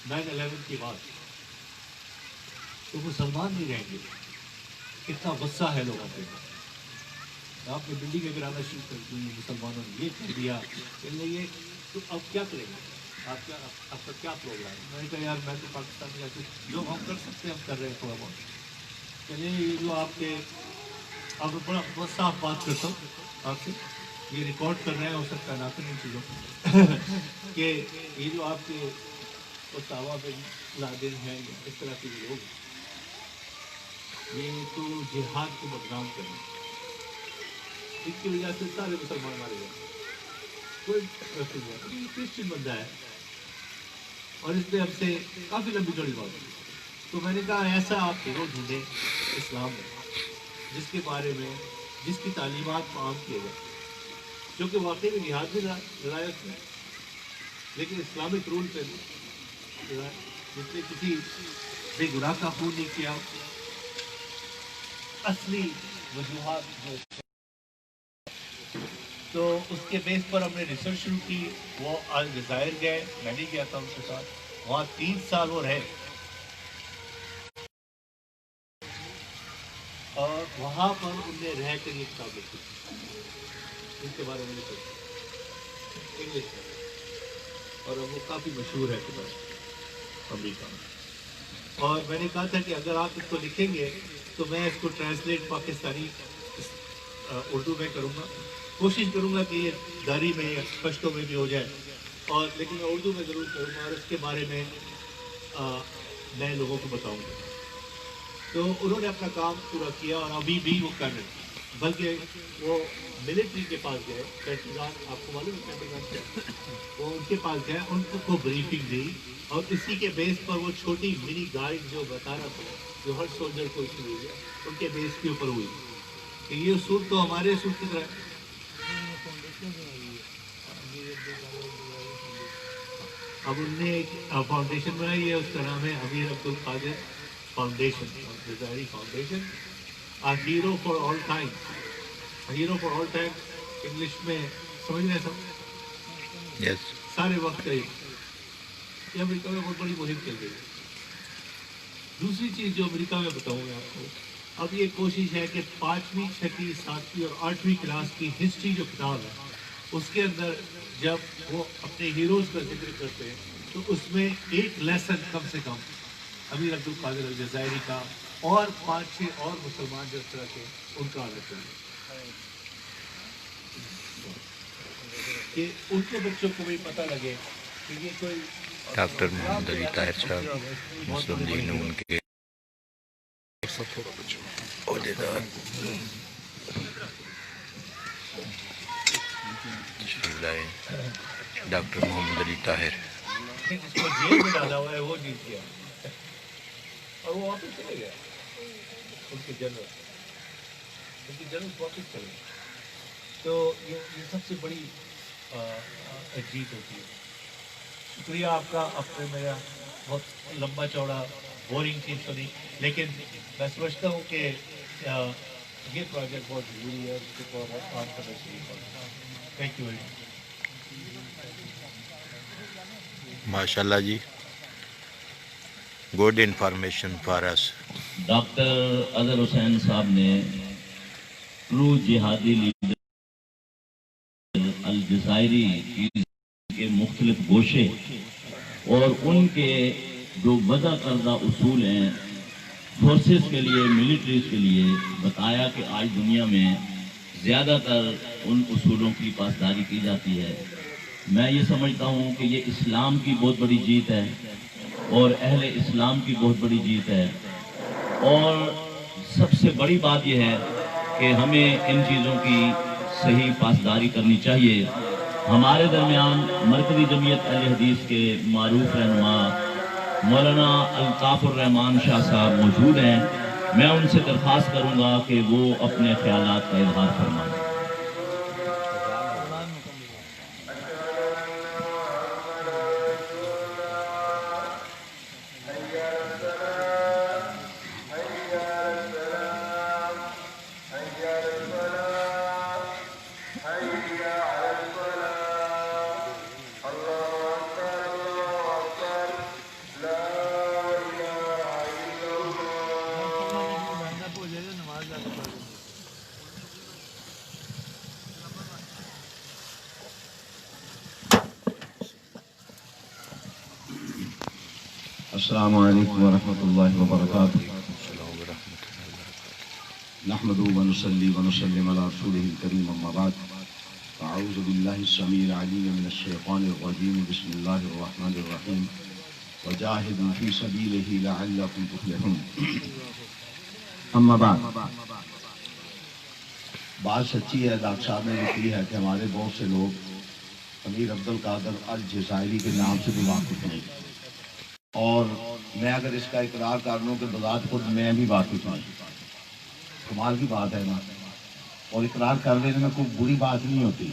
9/11 کے بعد تو مسلمان نہیں رہیں گے. کتنا غصہ ہے لوگوں پہ. آپ نے بلڈنگ اگر آنا شروع کر دی، مسلمانوں نے یہ کر دیا، کہنے لگے تو اب کیا کریں گے، آپ کا کیا پروگرام ہے؟ میں نے کہا یار میں تو پاکستان میں جو ہم کر سکتے ہیں ہم کر رہے ہیں تھوڑا بہت. چلیے یہ جو آپ کے اب بڑا صاف بات کرتا ہوں آپ سے، یہ ریکارڈ کر رہے ہیں، ہو سکتا ہے نہ کریں ان چیزوں کہ یہ جو آپ کے اسامہ بن لادن ہیں، اس طرح کے لوگ یہ تو جہاد کو بدنام کریں، اس کی وجہ سے سارے مسلمان مارے گئے. کوئی کرسچن بندہ ہے اور اس نے ہم سے کافی لمبی چوڑی بات کی. تو میں نے کہا ایسا آپ ہیرو ڈھونڈیں اسلام میں جس کے بارے میں، جس کی تعلیمات عام کیے گئے، جو کہ واقعی میں جہاد میں لڑایا اس میں، لیکن اسلامک رول پہ لڑایا، جس نے کسی بے گناہ کا خون نہیں کیا. اصلی وجوہات جو، تو اس کے بیس پر ہم نے ریسرچ شروع کی. وہ الجزائر گئے، میں نہیں گیا تھا ان کے ساتھ، وہاں 3 سال وہ رہے اور وہاں پر انہوں نے رہ کر یہ کتاب لکھی، ان کے بارے میں لکھی انگلش میں، اور وہ کافی مشہور ہے کتاب امریکہ میں. اور میں نے کہا تھا کہ اگر آپ اس کو لکھیں گے تو میں اس کو ٹرانسلیٹ پاکستانی اردو میں کروں گا، کوشش کروں گا کہ یہ داری میں یا پشتوں میں بھی ہو جائے، اور لیکن میں اردو میں ضرور کروں گا اور اس کے بارے میں نئے لوگوں کو بتاؤں گا. تو انہوں نے اپنا کام پورا کیا اور ابھی بھی وہ کر رہے ہیں، بلکہ وہ ملٹری کے پاس گئے، پینٹاگان، آپ کو معلوم ہے پینٹاگان کیا، وہ ان کے پاس گئے، ان کو بریفنگ دی، اور اسی کے بیس پر وہ چھوٹی منی گائیڈ جو بتا رہا تھا، جو ہر سولجر کو اس ہوئی ہے، ان کے بیس کے اوپر ہوئی کہ یہ اصول تو ہمارے اصول کی طرح ہے. اب انہوں نے ایک فاؤنڈیشن بنائی ہے، اس کا نام ہے امیر عبدالقادر فاؤنڈیشن، جزائری foundation, hero for all time. Hero for all time English میں سمجھ رہے ہیں سب؟ یس. سارے وقت کا یہ امریکہ میں بہت بڑی مہم چل رہی ہے. دوسری چیز جو امریکہ میں بتاؤں گا آپ کو، اب یہ کوشش ہے کہ 5ویں 6ویں 7ویں اور 8ویں کلاس کی ہسٹری جو کتاب ہے اس کے اندر جب وہ اپنے ہیروز کا ذکر کرتے ہیں تو اس میں ایک لیسن کم سے کم امیر عبدالقادر الجزائری کا اور 5-6 اور مسلمان جو اس طرح کے ان کا آنا چاہیے کہ ان کے بچوں کو بھی پتہ لگے کہ یہ کوئی ڈاکٹر محمد علی طاہر صاحب مسلم لیگ نون کے عہدیدار تشریف لائے. ڈاکٹر محمد علی طاہر جس کو جیل میں ڈالا ہوا ہے وہ جیت گیا اور وہ واپس چلے گیا. ان کے جنرل واپس چلے گئے. تو یہ سب سے بڑی جیت ہوتی ہے. شکریہ آپ کا. اب تو میرا بہت لمبا چوڑا بورنگ چیز سنی، لیکن میں سمجھتا ہوں کہ یہ پروجیکٹ بہت ضروری ہے، اس کو بہت کام کرنا چاہیے. Thank you very much. ماشاء اللہ جی. Good information for us. Doctor Azhar Hussain صاحب نے ٹرو جہادی لیڈر الجزائری کے مختلف گوشے اور ان کے جو وضع کردہ اصول ہیں فورسز کے لیے، ملٹریز کے لیے، بتایا کہ آج دنیا میں زیادہ تر ان اصولوں کی پاسداری کی جاتی ہے. میں یہ سمجھتا ہوں کہ یہ اسلام کی بہت بڑی جیت ہے اور اہل اسلام کی بہت بڑی جیت ہے. اور سب سے بڑی بات یہ ہے کہ ہمیں ان چیزوں کی صحیح پاسداری کرنی چاہیے. ہمارے درمیان مرکزی جمعیت اہل حدیث کے معروف رہنما مولانا الطاف الرحمان شاہ صاحب موجود ہیں. میں ان سے درخواست کروں گا کہ وہ اپنے خیالات کا اظہار فرمائیں. السلام علیکم ورحمۃ اللہ وبرکاتہ. نحمده ونصلي ونسلم على رسوله الكريم اما بعد. اعوذ باللہ السمیع العلیم من الشیطان الرجیم. بسم اللہ الرحمن الرحیم. وجاہدوا فی سبیلہ لعلکم تفلحون. اما بعد. بات سچی ہے، ڈاکٹر صاحب نے لکھی ہے کہ ہمارے بہت سے لوگ امیر عبدالقادر الجزائری کے نام سے بھی واقف ہیں، اور میں اگر اس کا اقرار کر لوں کہ بذات خود میں بھی واقف ہوں. کمال کی بات ہے نا. اور اقرار کر لینے میں کوئی بری بات نہیں ہوتی.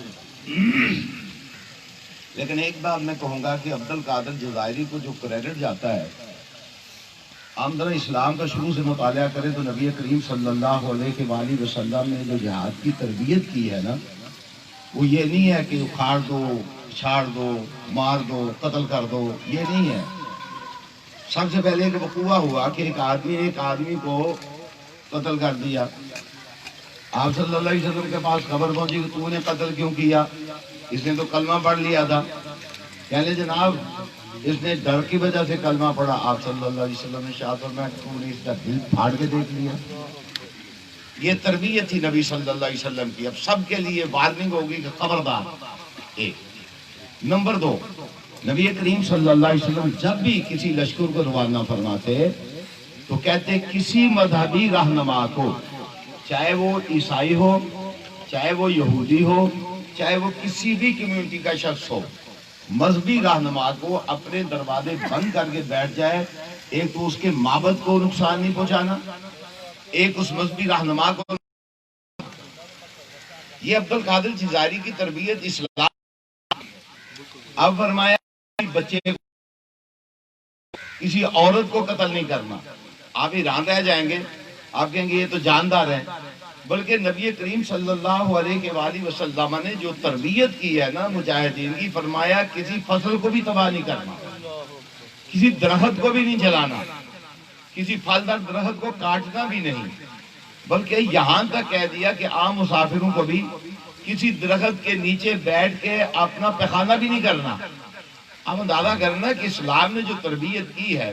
لیکن ایک بات میں کہوں گا کہ عبدالقادر جزائری کو جو کریڈٹ جاتا ہے، ہم ذرا اسلام کا شروع سے مطالعہ کریں تو نبی کریم صلی اللہ علیہ وآلہ وسلم نے جو جہاد کی تربیت کی ہے نا، وہ یہ نہیں ہے کہ اکھاڑ دو، چھاڑ دو، مار دو، قتل کر دو. یہ نہیں ہے. سب سے پہلے ایک وقوع ہوا کہ ایک آدمی کو قتل کر دیا. آپ صلی اللہ علیہ وسلم کے پاس خبر پہنچی کہ تو نے قتل کیوں کیا؟ اس نے تو کلمہ پڑھ لیا تھا. کہنے جناب اس نے ڈر کی وجہ سے کلمہ پڑھا. آپ صلی اللہ علیہ وسلم نے شاہ فرمایا کہ تو نے اس کا دل پھاڑ کے دیکھ لیا. یہ تربیت تھی نبی صلی اللہ علیہ وسلم کی. اب سب کے لیے وارننگ ہوگی کہ خبردار. ایک نمبر 2، نبی کریم صلی اللہ علیہ وسلم جب بھی کسی لشکر کو روانہ فرماتے تو کہتے کسی مذہبی رہنما کو، چاہے وہ عیسائی ہو، چاہے وہ یہودی ہو، چاہے وہ کسی بھی کمیونٹی کا شخص ہو، مذہبی رہنما کو اپنے دروازے بند کر کے بیٹھ جائے. ایک تو اس کے معبد کو نقصان نہیں پہنچانا، ایک اس مذہبی رہنما کو. یہ عبد القادر جزائری کی تربیت اسلام. اب فرمایا بچے کسی عورت کو قتل نہیں کرنا. آپ حیران رہ جائیں گے, آپ کہیں گے یہ تو جاندار ہے, بلکہ نبی کریم صلی اللہ علیہ وآلہ وسلم نے جو تربیت کی ہے نا مجاہدین کی, فرمایا کسی فصل کو بھی تباہ نہیں کرنا, کسی درخت کو بھی نہیں جلانا, کسی پھلدار درخت کو کاٹنا بھی نہیں, بلکہ یہاں تک کہہ دیا کہ عام مسافروں کو بھی کسی درخت کے نیچے بیٹھ کے اپنا پیخانہ بھی نہیں کرنا. اب اندازہ کرنا کہ اسلام نے جو تربیت کی ہے,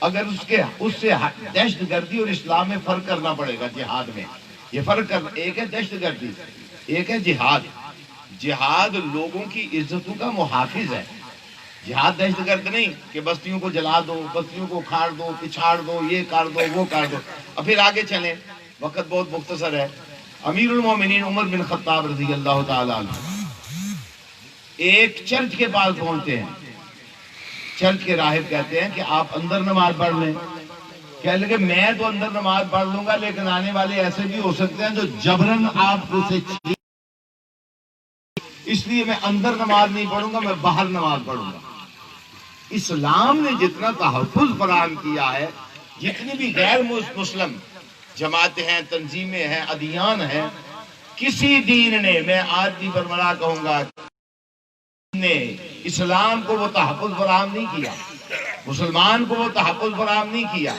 اگر اس سے دہشت گردی اور اسلام میں فرق کرنا پڑے گا جہاد میں. یہ فرق کرنا, ایک ہے دہشت گردی, ایک ہے جہاد. جہاد لوگوں کی عزتوں کا محافظ ہے. جہاد دہشت گرد نہیں کہ بستیوں کو جلا دو, بستیوں کو کھاڑ دو, پچھاڑ دو, یہ کر دو, وہ کر دو. اب پھر آگے چلیں, وقت بہت مختصر ہے. امیر المومنین عمر بن خطاب رضی اللہ تعالیٰ عنہ ایک چرچ کے پاس پہنچتے ہیں. چرچ کے راہب کہتے ہیں کہ آپ اندر نماز پڑھ لیں. کہنے لگے میں تو اندر نماز پڑھ لوں گا, لیکن آنے والے ایسے بھی ہو سکتے ہیں جو جبرن آپ کو سے, اس لیے میں اندر نماز نہیں پڑھوں گا, میں باہر نماز پڑھوں گا. اسلام نے جتنا تحفظ فراہم کیا ہے, جتنی بھی غیر مسلم جماعتیں ہیں, تنظیمیں ہیں, ادیان ہیں, کسی دین نے, میں آج بھی برملا کہوں گا, نے اسلام کو وہ تحفظ فراہم نہیں کیا, مسلمان کو وہ تحفظ فراہم نہیں کیا.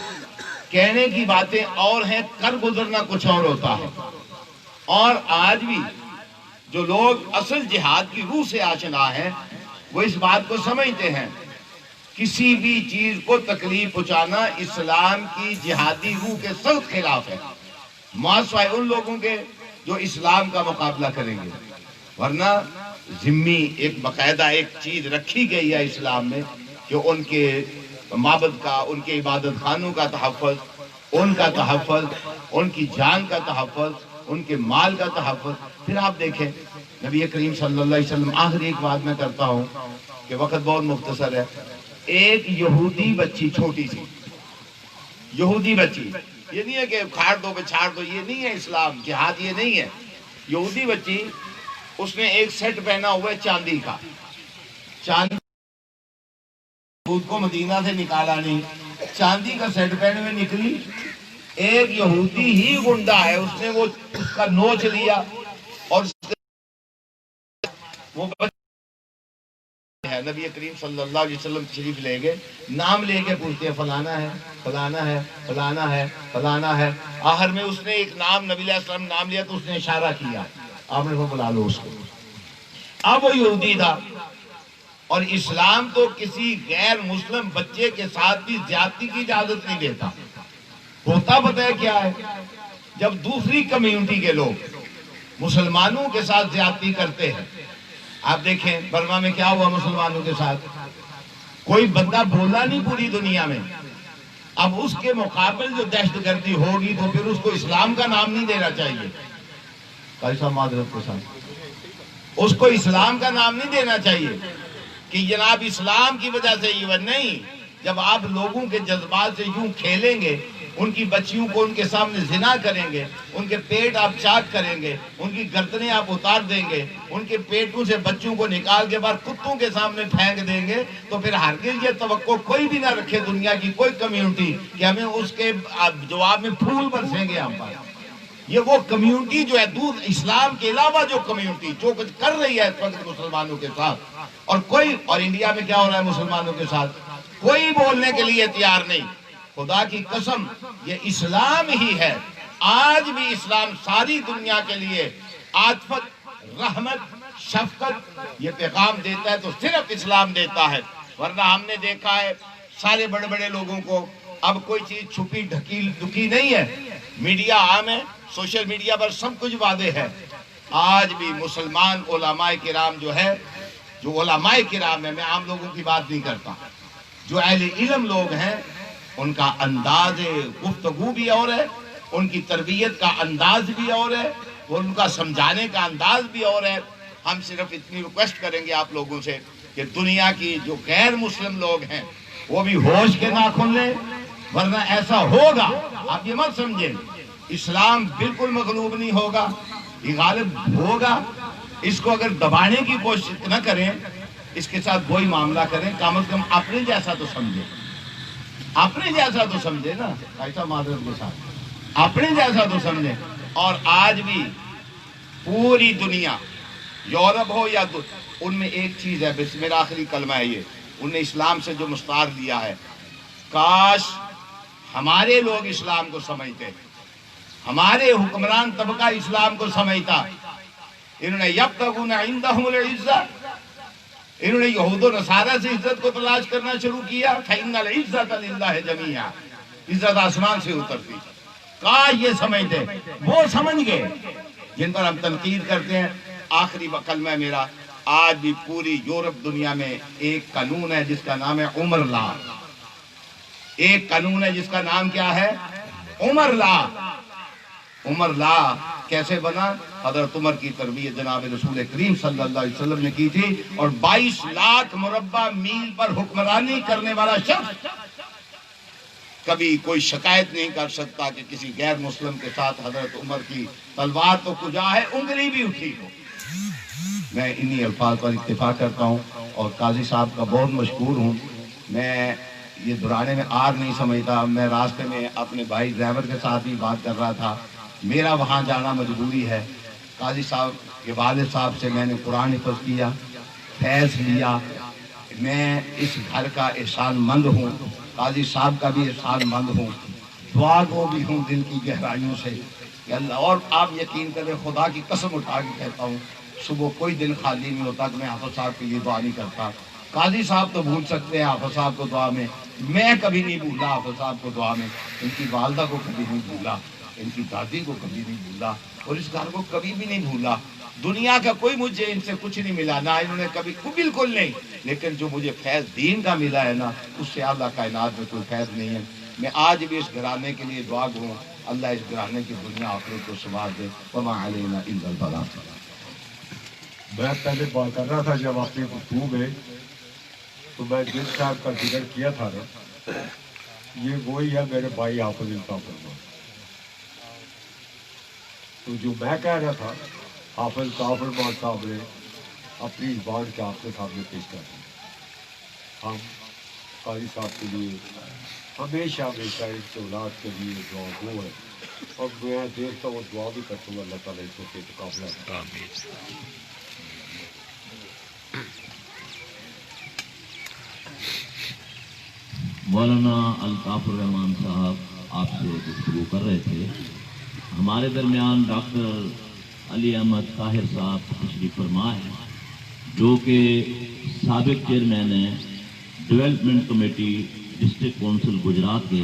کہنے کی باتیں اور ہیں, کر گزرنا کچھ اور ہوتا ہے. اور آج بھی جو لوگ اصل جہاد کی روح سے آشنا ہیں, وہ اس بات کو سمجھتے ہیں کسی بھی چیز کو تکلیف پہنچانا اسلام کی جہادی روح کے سخت خلاف ہے, معاشوائے ان لوگوں کے جو اسلام کا مقابلہ کریں گے. ورنہ ذمی ایک باقاعدہ ایک چیز رکھی گئی ہے اسلام میں کہ ان کے معبد کا, ان کے عبادت خانوں کا تحفظ, ان کا تحفظ, ان کی جان کا تحفظ, ان کے مال کا تحفظ. پھر آپ دیکھیں نبی کریم صلی اللہ علیہ وسلم, آخری ایک بات میں کرتا ہوں کہ وقت بہت مختصر ہے. ایک یہودی بچی, چھوٹی سی یہودی بچی, یہ نہیں ہے کہ کھاڑ دو بچھاڑ دو, یہ نہیں ہے اسلام, جہاد یہ نہیں ہے. یہودی بچی, اس نے ایک سیٹ پہنا ہوا ہے چاندی کا. چاندی خود کو مدینہ سے نکالا نہیں, چاندی کا سیٹ پہنے میں نکلی. ایک یہودی ہی گنڈا ہے, اس نے وہ اس کا نوچ لیا اور وہ ہے. نبی کریم صلی اللہ علیہ وسلم شریف لے گئے, نام لے کے پوچھتے ہیں فلانا ہے, فلانا ہے, فلانا ہے, فلانا ہے. آخر میں اس نے ایک نام, نبی علیہ السلام نام لیا تو اس نے اشارہ کیا, آپ نے وہ بلا لو اس کو. اب وہ یہودی تھا, اور اسلام تو کسی غیر مسلم بچے کے ساتھ بھی زیادتی کی اجازت نہیں دیتا. ہوتا پتہ ہے کیا ہے, جب دوسری کمیونٹی کے لوگ مسلمانوں کے ساتھ زیادتی کرتے ہیں. آپ دیکھیں برما میں کیا ہوا مسلمانوں کے ساتھ, کوئی بندہ بولا نہیں پوری دنیا میں. اب اس کے مقابل جو دہشت گردی ہوگی تو پھر اس کو اسلام کا نام نہیں دینا چاہیے. کیسا معذرت کے ساتھ اس کو اسلام کا نام نہیں دینا چاہیے کہ جناب اسلام کی وجہ سے یہ نہیں. جب آپ لوگوں کے جذبات سے یوں کھیلیں گے, ان کی بچیوں کو ان کے سامنے زنا کریں گے, ان کے پیٹ آپ چاک کریں گے, ان کی گردنیں آپ اتار دیں گے, ان کے پیٹوں سے بچوں کو نکال کے بعد کتوں کے سامنے پھینک دیں گے, تو پھر ہرگز یہ توقع کوئی بھی نہ رکھے دنیا کی کوئی کمیونٹی کہ ہمیں اس کے جواب میں پھول برسیں گے ہم پر. یہ وہ کمیونٹی جو ہے دور اسلام کے علاوہ جو کمیونٹی جو کچھ کر رہی ہے اس وقت مسلمانوں کے ساتھ, اور کوئی, اور انڈیا میں کیا ہو رہا ہے مسلمانوں کے ساتھ, کوئی بولنے کے لیے تیار نہیں. خدا کی قسم یہ اسلام ہی ہے. آج بھی اسلام ساری دنیا کے لیے عاطفت, رحمت, شفقت یہ پیغام دیتا ہے تو صرف اسلام دیتا ہے. ورنہ ہم نے دیکھا ہے سارے بڑے بڑے لوگوں کو اب کوئی چیز چھپی ڈھکی دکھی نہیں ہے, میڈیا عام ہے, سوشل میڈیا پر سب کچھ واضح ہے. آج بھی مسلمان علماء کرام جو ہے, جو علماء کرام ہے, میں عام لوگوں کی بات نہیں کرتا, جو اہل علم لوگ ہیں ان کا انداز گفتگو بھی اور ہے, ان کی تربیت کا انداز بھی اور ہے, ان کا سمجھانے کا انداز بھی اور ہے. ہم صرف اتنی ریکویسٹ کریں گے آپ لوگوں سے کہ دنیا کی جو غیر مسلم لوگ ہیں وہ بھی ہوش کے ناخن لیں, ورنہ ایسا ہوگا آپ یہ مت سمجھیں اسلام بالکل مغلوب نہیں ہوگا. یہ غالب ہوگا. اس کو اگر دبانے کی کوشش نہ کریں، اس کے ساتھ وہی معاملہ کریں، کم از کم اپنے جیسا تو سمجھے، اپنے جیسا تو سمجھے نا، ایسا معذرت کے ساتھ اپنے جیسا تو سمجھے. اور آج بھی پوری دنیا، یورپ ہو یا ان میں ایک چیز ہے، بس میرا آخری کلمہ ہے یہ، انہیں اسلام سے جو مستعار لیا ہے، کاش ہمارے لوگ اسلام کو سمجھتے، ہمارے حکمران طبقہ اسلام کو سمجھتا. انہوں نے یبتغون عندہم العزہ، انہوں نے یہود و نصارہ سے عزت کو تلاش کرنا شروع کیا. فإن العزة للہ جمیعا، عزت آسمان سے اترتی. کاش یہ سمجھتے، وہ سمجھ گئے جن پر ہم تنقید کرتے ہیں. آخری کلمہ میرا، آج بھی پوری یورپ دنیا میں ایک قانون ہے جس کا نام ہے عمر لا. ایک قانون ہے جس کا نام کیا ہے؟ عمر لا. عمر لا کیسے بنا؟ حضرت عمر کی تربیت جناب رسول کریم صلی اللہ علیہ وسلم نے کی تھی، اور 22 لاکھ مربع میل پر حکمرانی کرنے والا شخص کبھی کوئی شکایت نہیں کر سکتا کہ کسی غیر مسلم کے ساتھ حضرت عمر کی تلوار تو کجا ہے، انگلی بھی اٹھی ہو. میں انہی الفاظ پر اکتفا کرتا ہوں اور قاضی صاحب کا بہت مشکور ہوں. میں یہ درانے میں آر نہیں سمجھتا. میں راستے میں اپنے بھائی ڈرائیور کے ساتھ بھی بات کر رہا تھا، میرا وہاں جانا مجبوری ہے. قاضی صاحب کے والد صاحب سے میں نے قرآن حفظ کیا، فیض لیا. میں اس گھر کا احسان مند ہوں، قاضی صاحب کا بھی احسان مند ہوں. دعا کو بھی ہوں دل کی گہرائیوں سے کہ اللہ. اور آپ یقین کریں، خدا کی قسم اٹھا کے کہتا ہوں، صبح کوئی دن خالی نہیں ہوتا کہ میں حافظ صاحب کے لیے دعا نہیں کرتا. قاضی صاحب تو بھول سکتے ہیں حافظ صاحب کو دعا میں، میں کبھی نہیں بھولا حافظ صاحب کو دعا میں. ان کی والدہ کو کبھی نہیں بھولا، ان کی دادی کو کبھی نہیں بھولا، اور اس گھر کو کبھی بھی نہیں بھولا. دنیا کا کوئی مجھے ان سے کچھ نہیں ملا، نہ انہوں نے کبھی بالکل نہیں. لیکن جو مجھے فیض دین کا ملا ہے نا، اس سے اللہ کائنات میں کوئی فیض نہیں ہے. میں آج بھی اس گھرانے کے لیے دعا گوں، اللہ اس گھرانے کی دنیا آخرت کو سنوار دے. وما علینا الا البلاغ. میں پہلے بات کر رہا تھا جب آپ نے گفتگو میں، تو میں جن صاحب کا ذکر کیا تھا نا، یہ وہی ہے میرے بھائی حافظ الطاف رحمان. تو جو میں کہہ رہا تھا، حافظ الطاف رحمان صاحب نے اپنی زبان کے آپ کے سامنے پیش کر دی. ہم قاضی صاحب کے لیے ہمیشہ ہمیشہ اس اولاد کے لیے دعا گو ہے، اور میں دیکھتا ہوں دعا بھی کرتا ہوں اللہ تعالیٰ اس کو کے مقابلہ. مولانا الطاف الرحمان صاحب آپ سے گفتگو کر رہے تھے. ہمارے درمیان ڈاکٹر علی احمد طاہر صاحب تشریف فرما ہے، جو کہ سابق چیئرمین ہیں development committee district council Gujarat کے.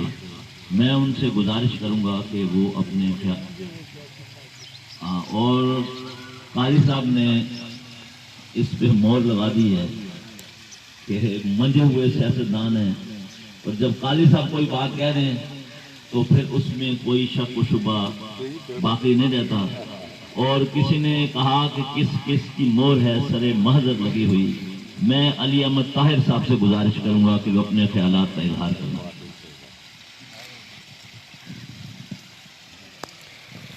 میں ان سے گزارش کروں گا کہ وہ اپنے اور قاضی صاحب نے اس پہ مہر لگا دی ہے کہ منجے ہوئے سیاستدان ہیں، اور جب قاضی صاحب کوئی بات کہہ رہے ہیں تو پھر اس میں کوئی شک و شبہ باقی نہیں رہتا. اور کسی نے کہا کہ کس کس کی مہر ہے سر محضر لگی ہوئی. میں علی احمد طاہر صاحب سے گزارش کروں گا کہ وہ اپنے خیالات کا اظہار کریں.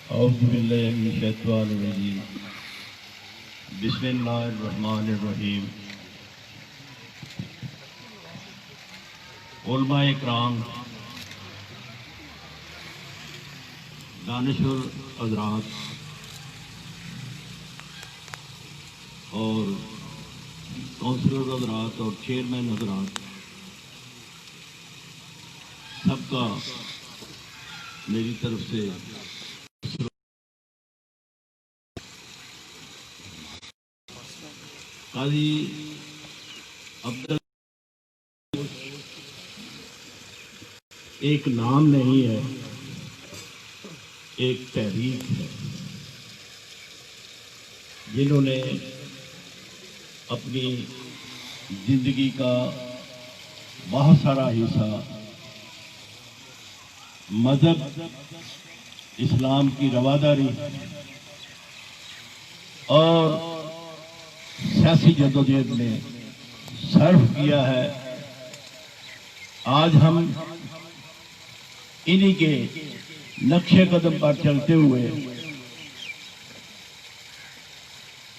اعوذ باللہ من الشیطان الرجیم، بسم اللہ الرحمن الرحیم. علماء اکرام، دانشور حضرات اور کونسلر حضرات اور چیئرمین حضرات، سب کا میری طرف سے قاضی عبدل ایک نام نہیں ہے، ایک تحریک ہے، جنہوں نے اپنی زندگی کا بہت سارا حصہ مذہب اسلام کی رواداری اور سیاسی جدوجہد میں صرف کیا ہے. آج ہم انہی کے نقش قدم پر چلتے ہوئے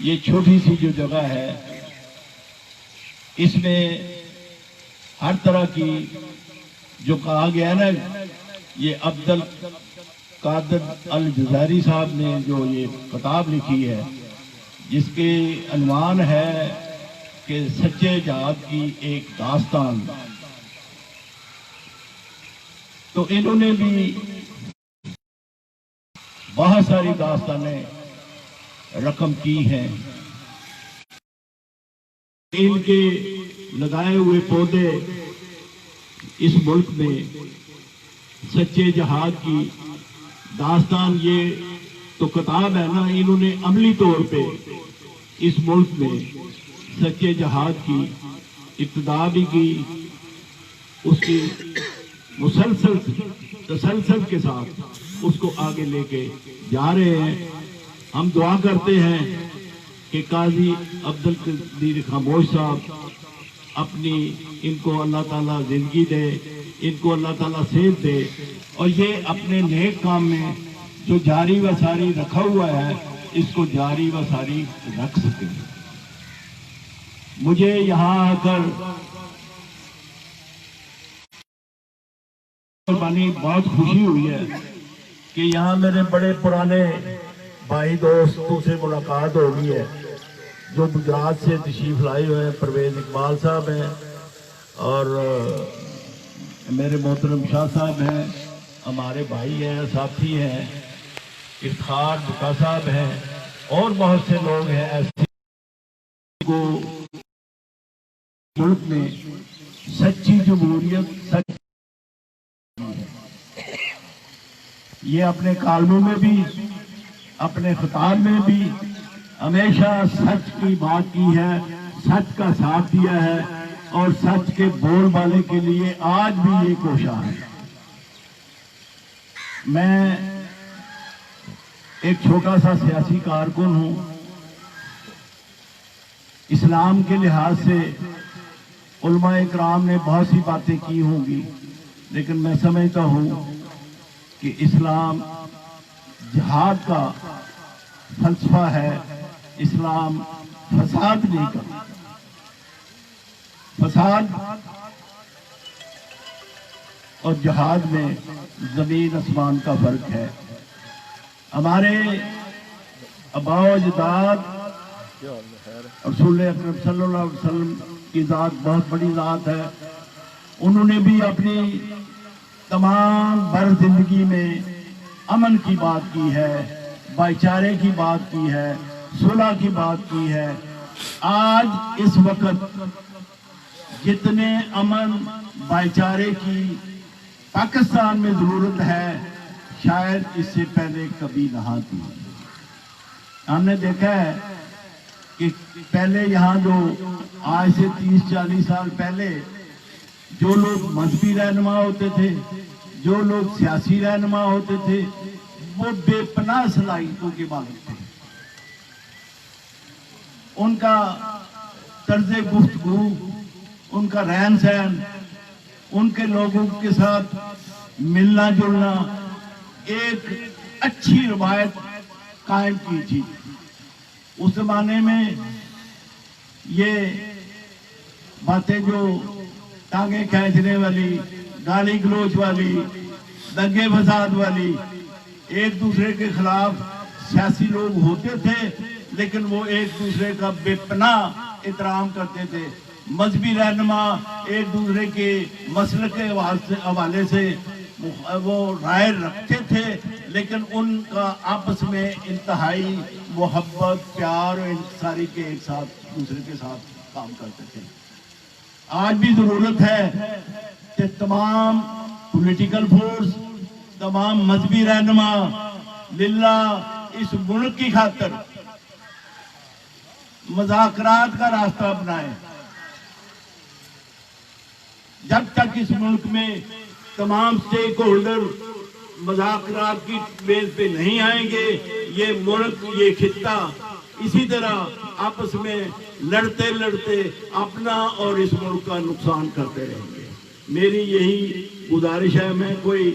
یہ چھوٹی سی جو جگہ ہے اس میں ہر طرح کی جو کہا گیا ہے نا، یہ عبد القادر الجزائری صاحب نے جو یہ کتاب لکھی ہے جس کے عنوان ہے کہ سچے جہاد کی ایک داستان، تو انہوں نے بھی بہت ساری داستانیں رقم کی ہیں. ان کے لگائے ہوئے پودے اس ملک میں سچے جہاد کی داستان، یہ تو کتاب ہے نا، انہوں نے عملی طور پہ اس ملک میں سچے جہاد کی ابتدا بھی کی، اس کی تسلسل کے ساتھ اس کو آگے لے کے جا رہے ہیں. ہم دعا کرتے ہیں کہ قاضی عبد القدیر خاموش صاحب اپنی ان کو اللہ تعالیٰ زندگی دے، ان کو اللہ تعالیٰ صحت دے، اور یہ اپنے نیک کام میں جو جاری و ساری رکھا ہوا ہے اس کو جاری و ساری رکھ سکے. مجھے یہاں آ کر بہت خوشی ہوئی ہے کہ یہاں میرے بڑے پرانے بھائی دوستوں سے ملاقات ہو گئی ہے جو گجرات سے تشریف لائے ہوئے ہیں. پرویز اقبال صاحب ہیں اور میرے محترم شاہ صاحب ہیں، ہمارے بھائی ہیں، ساتھی ہیں، افتخار بکا صاحب ہیں، اور بہت سے لوگ ہیں ایسے کو ملک میں سچی جمہوریت یہ اپنے کالموں میں بھی اپنے خطاب میں بھی ہمیشہ سچ کی بات کی ہے، سچ کا ساتھ دیا ہے، اور سچ کے بول والے کے لیے آج بھی یہ کوشاں ہے. میں ایک چھوٹا سا سیاسی کارکن ہوں. اسلام کے لحاظ سے علماء اکرام نے بہت سی باتیں کی ہوں گی، لیکن میں سمجھتا ہوں کہ اسلام جہاد کا فلسفہ ہے. اسلام فساد نہیں کرتا. فساد اور جہاد میں زمین آسمان کا فرق ہے. ہمارے آباء و اجداد رسول اکرم صلی اللہ علیہ وسلم کی ذات بہت بڑی ذات ہے. انہوں نے بھی اپنی تمام بر زندگی میں امن کی بات کی ہے، بھائی چارے کی بات کی ہے، صلح کی بات کی ہے. آج اس وقت جتنے امن بھائی چارے کی پاکستان میں ضرورت ہے شاید اس سے پہلے کبھی نہ تھی. ہم نے دیکھا ہے کہ پہلے یہاں جو آج سے 30-40 سال پہلے جو لوگ مذہبی رہنما ہوتے تھے، جو لوگ سیاسی رہنما ہوتے تھے، وہ بے پناہ صلاحیتوں کے مالک تھے. ان کا طرز گفتگو، ان کا رہن سہن، ان کے لوگوں کے ساتھ ملنا جلنا ایک اچھی روایت قائم کی تھی. اس زمانے میں یہ باتیں جو ٹانگیں کھینچنے والی، گالی گلوچ والی، دنگے فساد والی، ایک دوسرے کے خلاف سیاسی لوگ ہوتے تھے، لیکن وہ ایک دوسرے کا بے پناہ احترام کرتے تھے. مذہبی رہنما ایک دوسرے کے مسلک کے حوالے سے وہ رائے رکھتے تھے، لیکن ان کا آپس میں انتہائی محبت، پیار اور انتصاری کے ایک ساتھ دوسرے کے ساتھ کام کرتے تھے. آج بھی ضرورت ہے کہ تمام پولیٹیکل فورس، تمام مذہبی رہنما للہ اس ملک کی خاطر مذاکرات کا راستہ اپنائیں. جب تک اس ملک میں تمام سٹیک ہولڈر مذاکرات کی بیس پہ نہیں آئیں گے، یہ ملک، یہ خطہ اسی طرح آپس میں لڑتے لڑتے اپنا اور اس ملک کا نقصان کرتے رہیں گے. میری یہی گزارش ہے. میں کوئی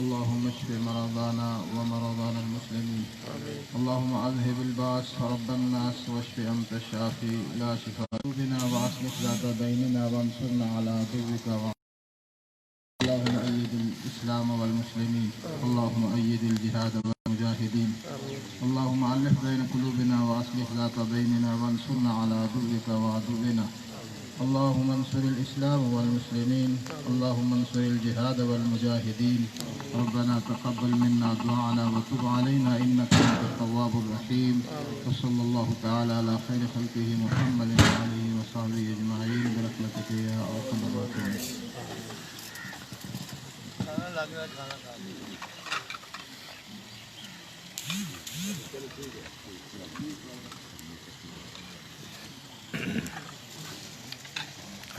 اللهم اشف مرضانا ومرضانا المسلمين। اللهم اذهب الباس رب الناس واشف انت الشافي لا شفاء بنا واصلح ذات بيننا وانصرنا على عدوك اللهم ايد الاسلام والمسلمين. اللهم ايد الجهاد والمجاهدين. اللهم الف بين قلوبنا واصلح ذات بيننا وانصرنا على عدوك وعدونا. اللهم انصر الإسلام والمسلمين. اللهم انصر الجهاد والمجاهدين. ربنا تقبل منا دعاءنا وتب علينا إنك أنت التواب الرحيم. وصلى الله تعالى على خير خلقه محمد وآله وصحبه أجمعين برحمتك يا أرحم الراحمين.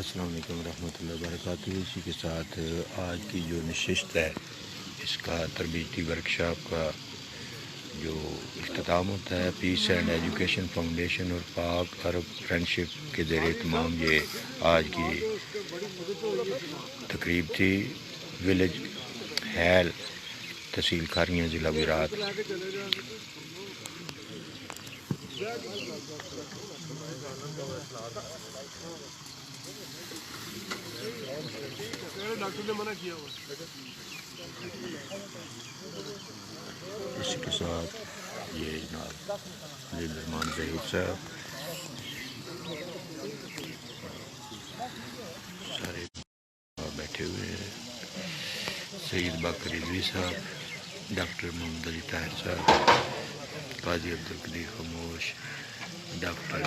السلام علیکم ورحمۃ اللہ وبرکاتہ۔ اسی کے ساتھ آج کی جو نشست ہے اس کا تربیتی ورکشاپ کا جو اختتام ہوتا ہے، پیس اینڈ ایجوکیشن فاؤنڈیشن اور پاک عرب فرینڈشپ کے زیر اہتمام یہ آج کی تقریب تھی۔ ولیج حیل، تحصیل کھاریاں، ضلع ویرات۔ اسی کے ساتھ یہ جناب علیل رحمان ظہیر صاحب سارے بیٹھے ہوئے ہیں، سید باقر رضوی صاحب، ڈاکٹر محمد علی طاہر صاحب، قاضی عبدالقدیر خاموش، ڈاکٹر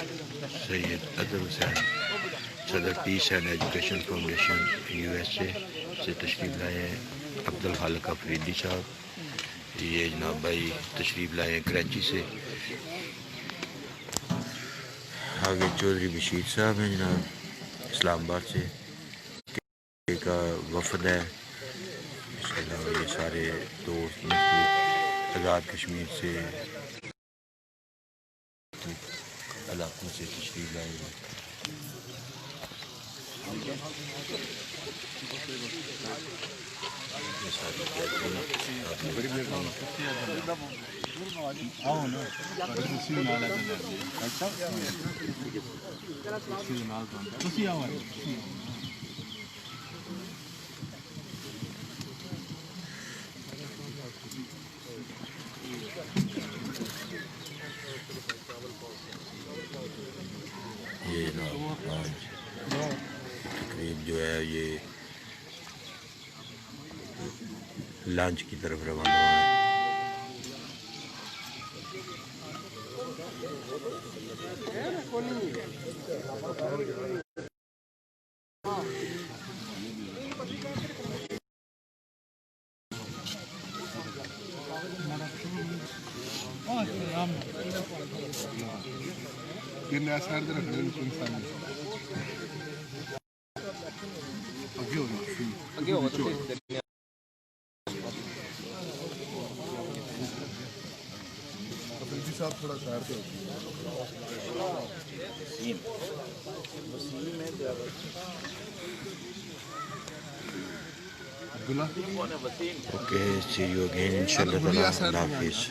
سید اظہر حسین صدر پیس and education foundation U S A سے تشریف لائے ہیں، عبدالخالق افریدی صاحب، یہ جناب بھائی تشریف لائے ہیں کراچی سے، آگے چودھری بشیر صاحب ہیں جناب اسلام آباد سے، کا وفد ہے، اس کے علاوہ یہ سارے دوست مختلف آزاد کشمیر سے علاقوں سے تشریف لائے ہیں۔ یہ تقریب جو ہے یہ لانچ کی طرف روانہ ہوا ہے۔ تین نیا سائڈ دے رکھنے ہیں انسان اگے ہو جائے صاحب تھوڑا سائڈ پہ Okay, see you again, inshallah. Allah Hafiz.